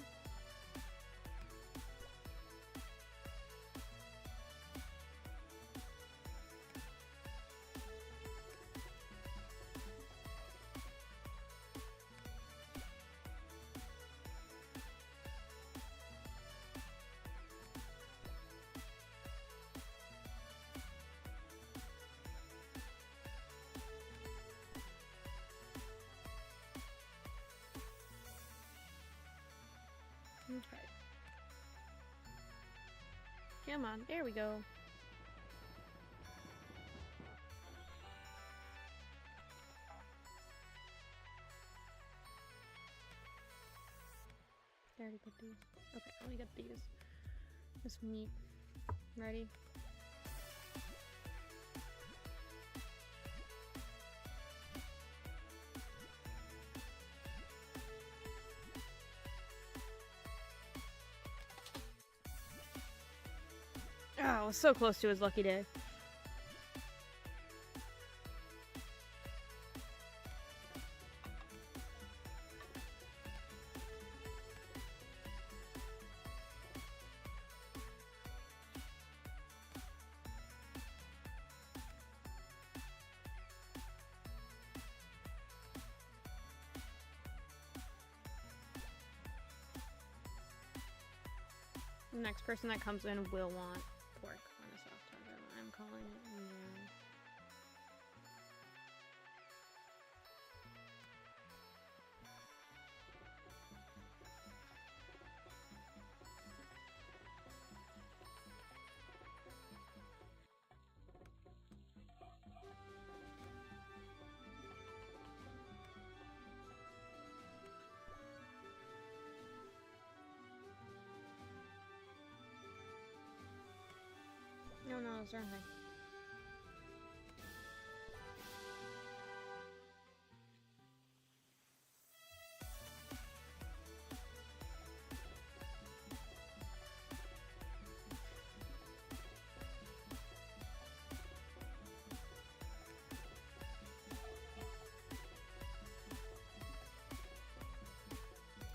Okay. Come on, there we go. I already put these. Okay, let me get these. This meat. Ready? Oh, so close to his lucky day. The next person that comes in will want pork on a soft tundra. I'm calling it now. No, it's the wrong thing.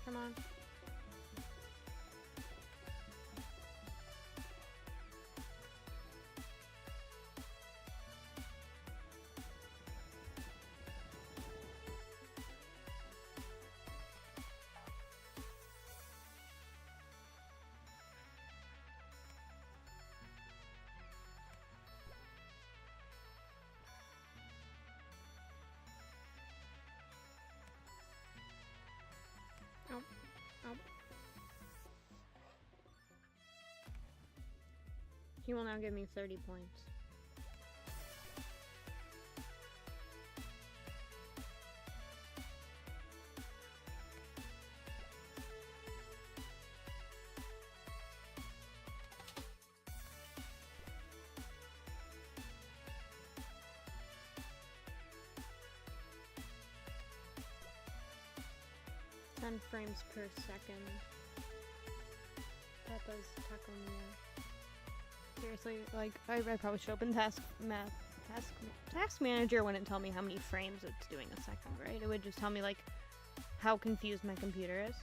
Come on. Oh. He will now give me 30 points. Frames per second. Peppa's Takomiya. Seriously, like I probably should open task manager wouldn't tell me how many frames it's doing a second, right? It would just tell me like how confused my computer is.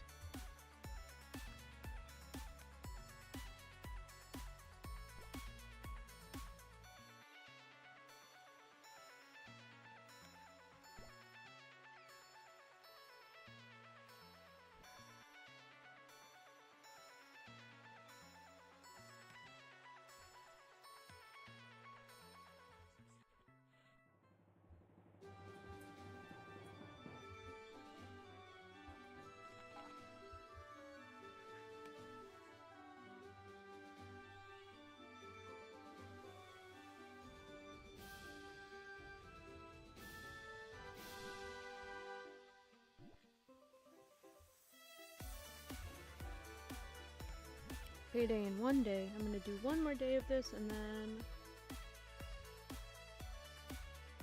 Payday in one day. I'm gonna do one more day of this, and then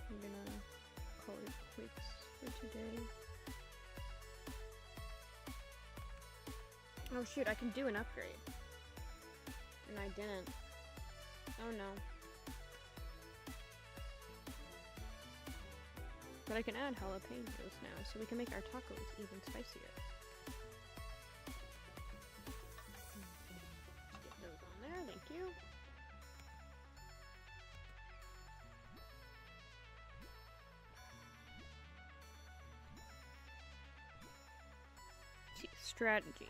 I'm gonna call it quits for today. Oh shoot, I can do an upgrade. And I didn't. Oh no. But I can add jalapenos now, so we can make our tacos even spicier. Get those on there, thank you. See, strategy.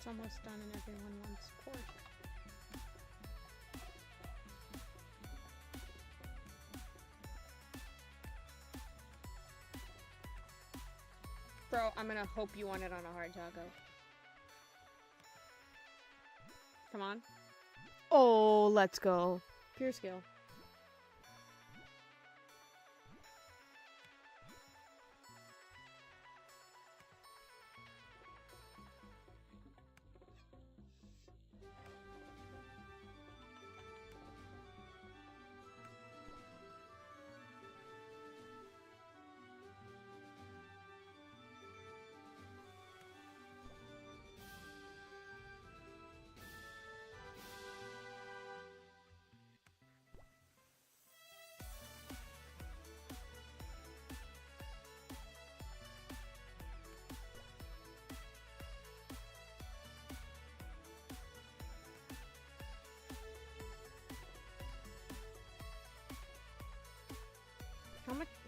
Almost done and everyone wants pork. Bro, I'm gonna hope you want it on a hard taco. Come on. Oh, let's go. Pure skill.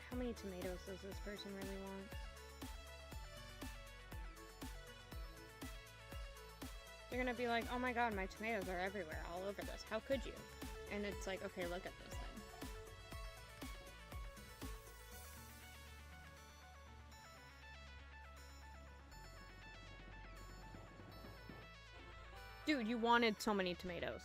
How many tomatoes does this person really want? They're gonna be like, oh my god, my tomatoes are everywhere, all over this. How could you? And it's like, okay, look at this thing. Dude, you wanted so many tomatoes.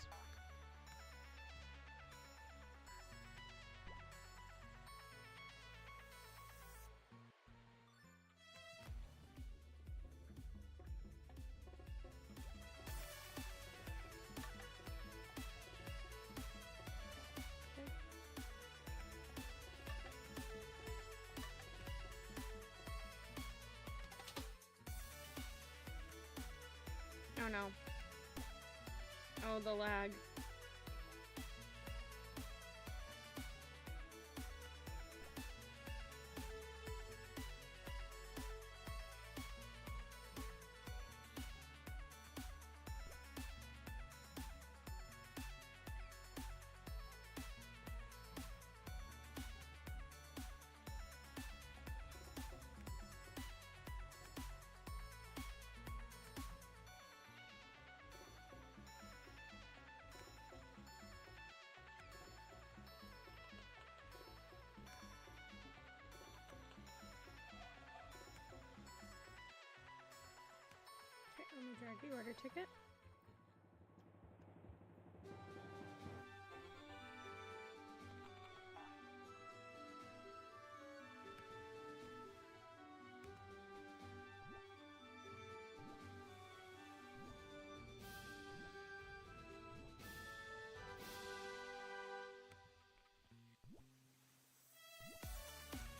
Oh no. Oh, the lag. Let me drag the order ticket.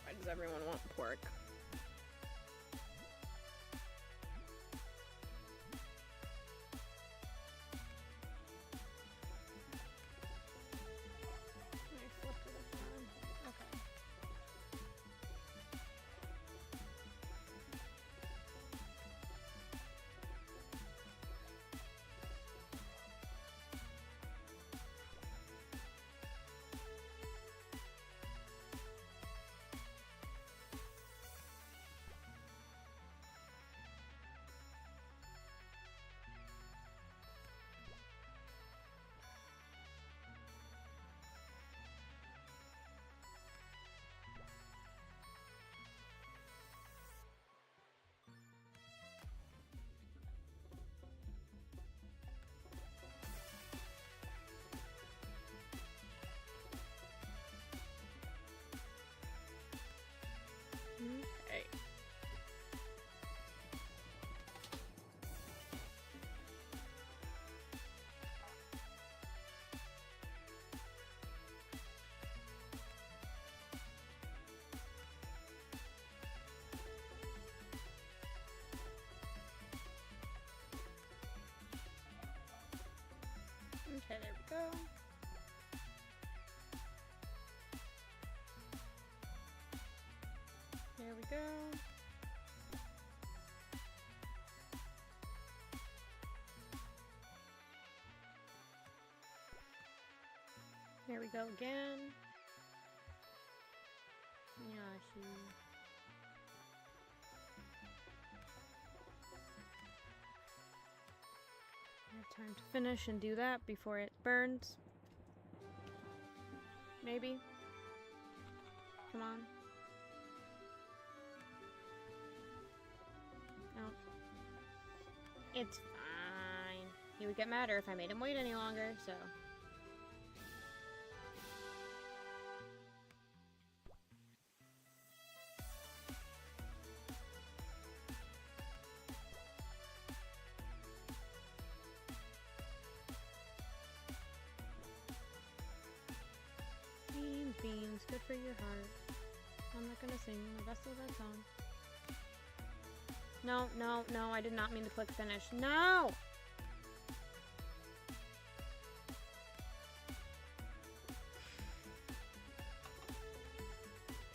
Why does everyone want pork? go. There we go. There we go again. Yashi. I have time to finish and do that before it burns. Maybe. Come on. No. It's fine. He would get madder if I made him wait any longer, so. Beans, good for your heart. I'm not gonna sing the rest of that song. No, no, no, I did not mean to click finish. No!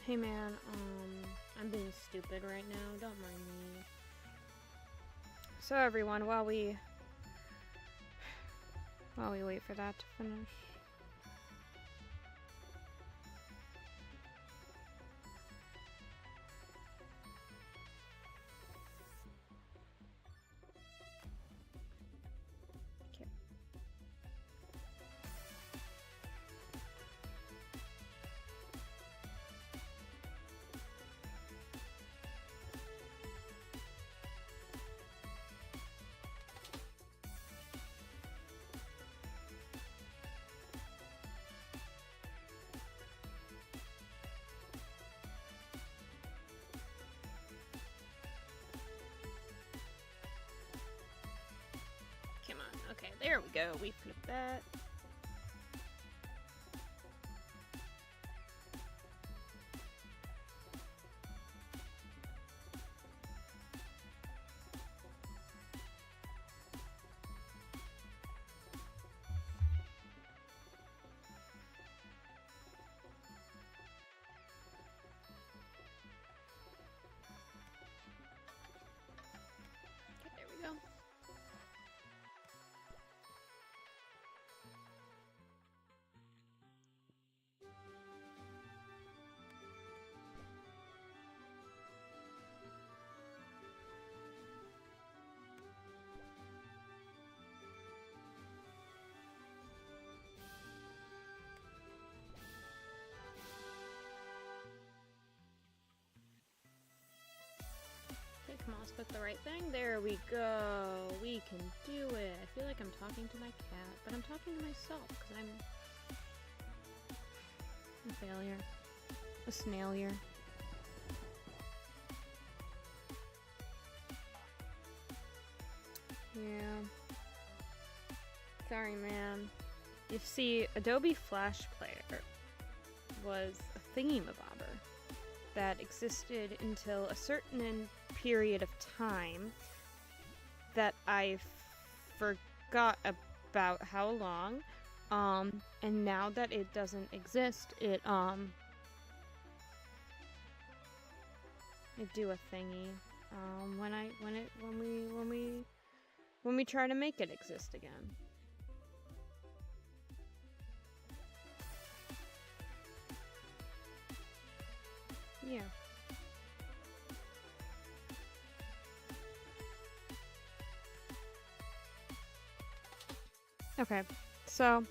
Hey man, I'm being stupid right now, don't mind me. So everyone, while we wait for that to finish. Come on, okay, there we go, we flipped that. Okay, there we go. Okay, come on, let's click the right thing. There we go. We can do it. I feel like I'm talking to my cat, but I'm talking to myself because I'm a failure. A snailier. Yeah. Sorry, man. You see, Adobe Flash Player was a thingy-mabobber that existed until a certain period of time that I forgot about how long, and now that it doesn't exist, it do a thingy, when we try to make it exist again. Yeah. Okay, so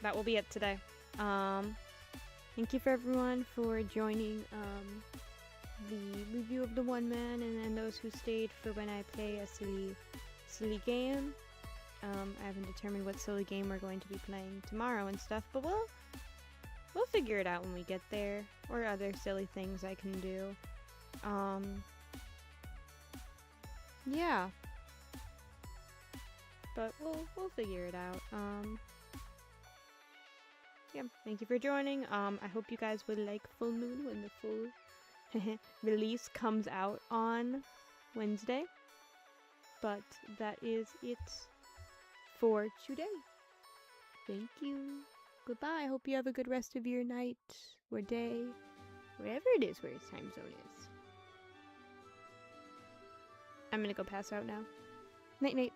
that will be it today. Thank you for everyone for joining the review of the Oneman, and then those who stayed for when I play a silly game. I haven't determined what silly game we're going to be playing tomorrow and stuff, but we'll figure it out when we get there, or other silly things I can do. Yeah. But we'll figure it out. Yeah, thank you for joining. I hope you guys will like Full Moon when the full release comes out on Wednesday. But that is it for today. Thank you. Goodbye. I hope you have a good rest of your night or day, wherever it is where your time zone is. I'm gonna go pass out now. Night night.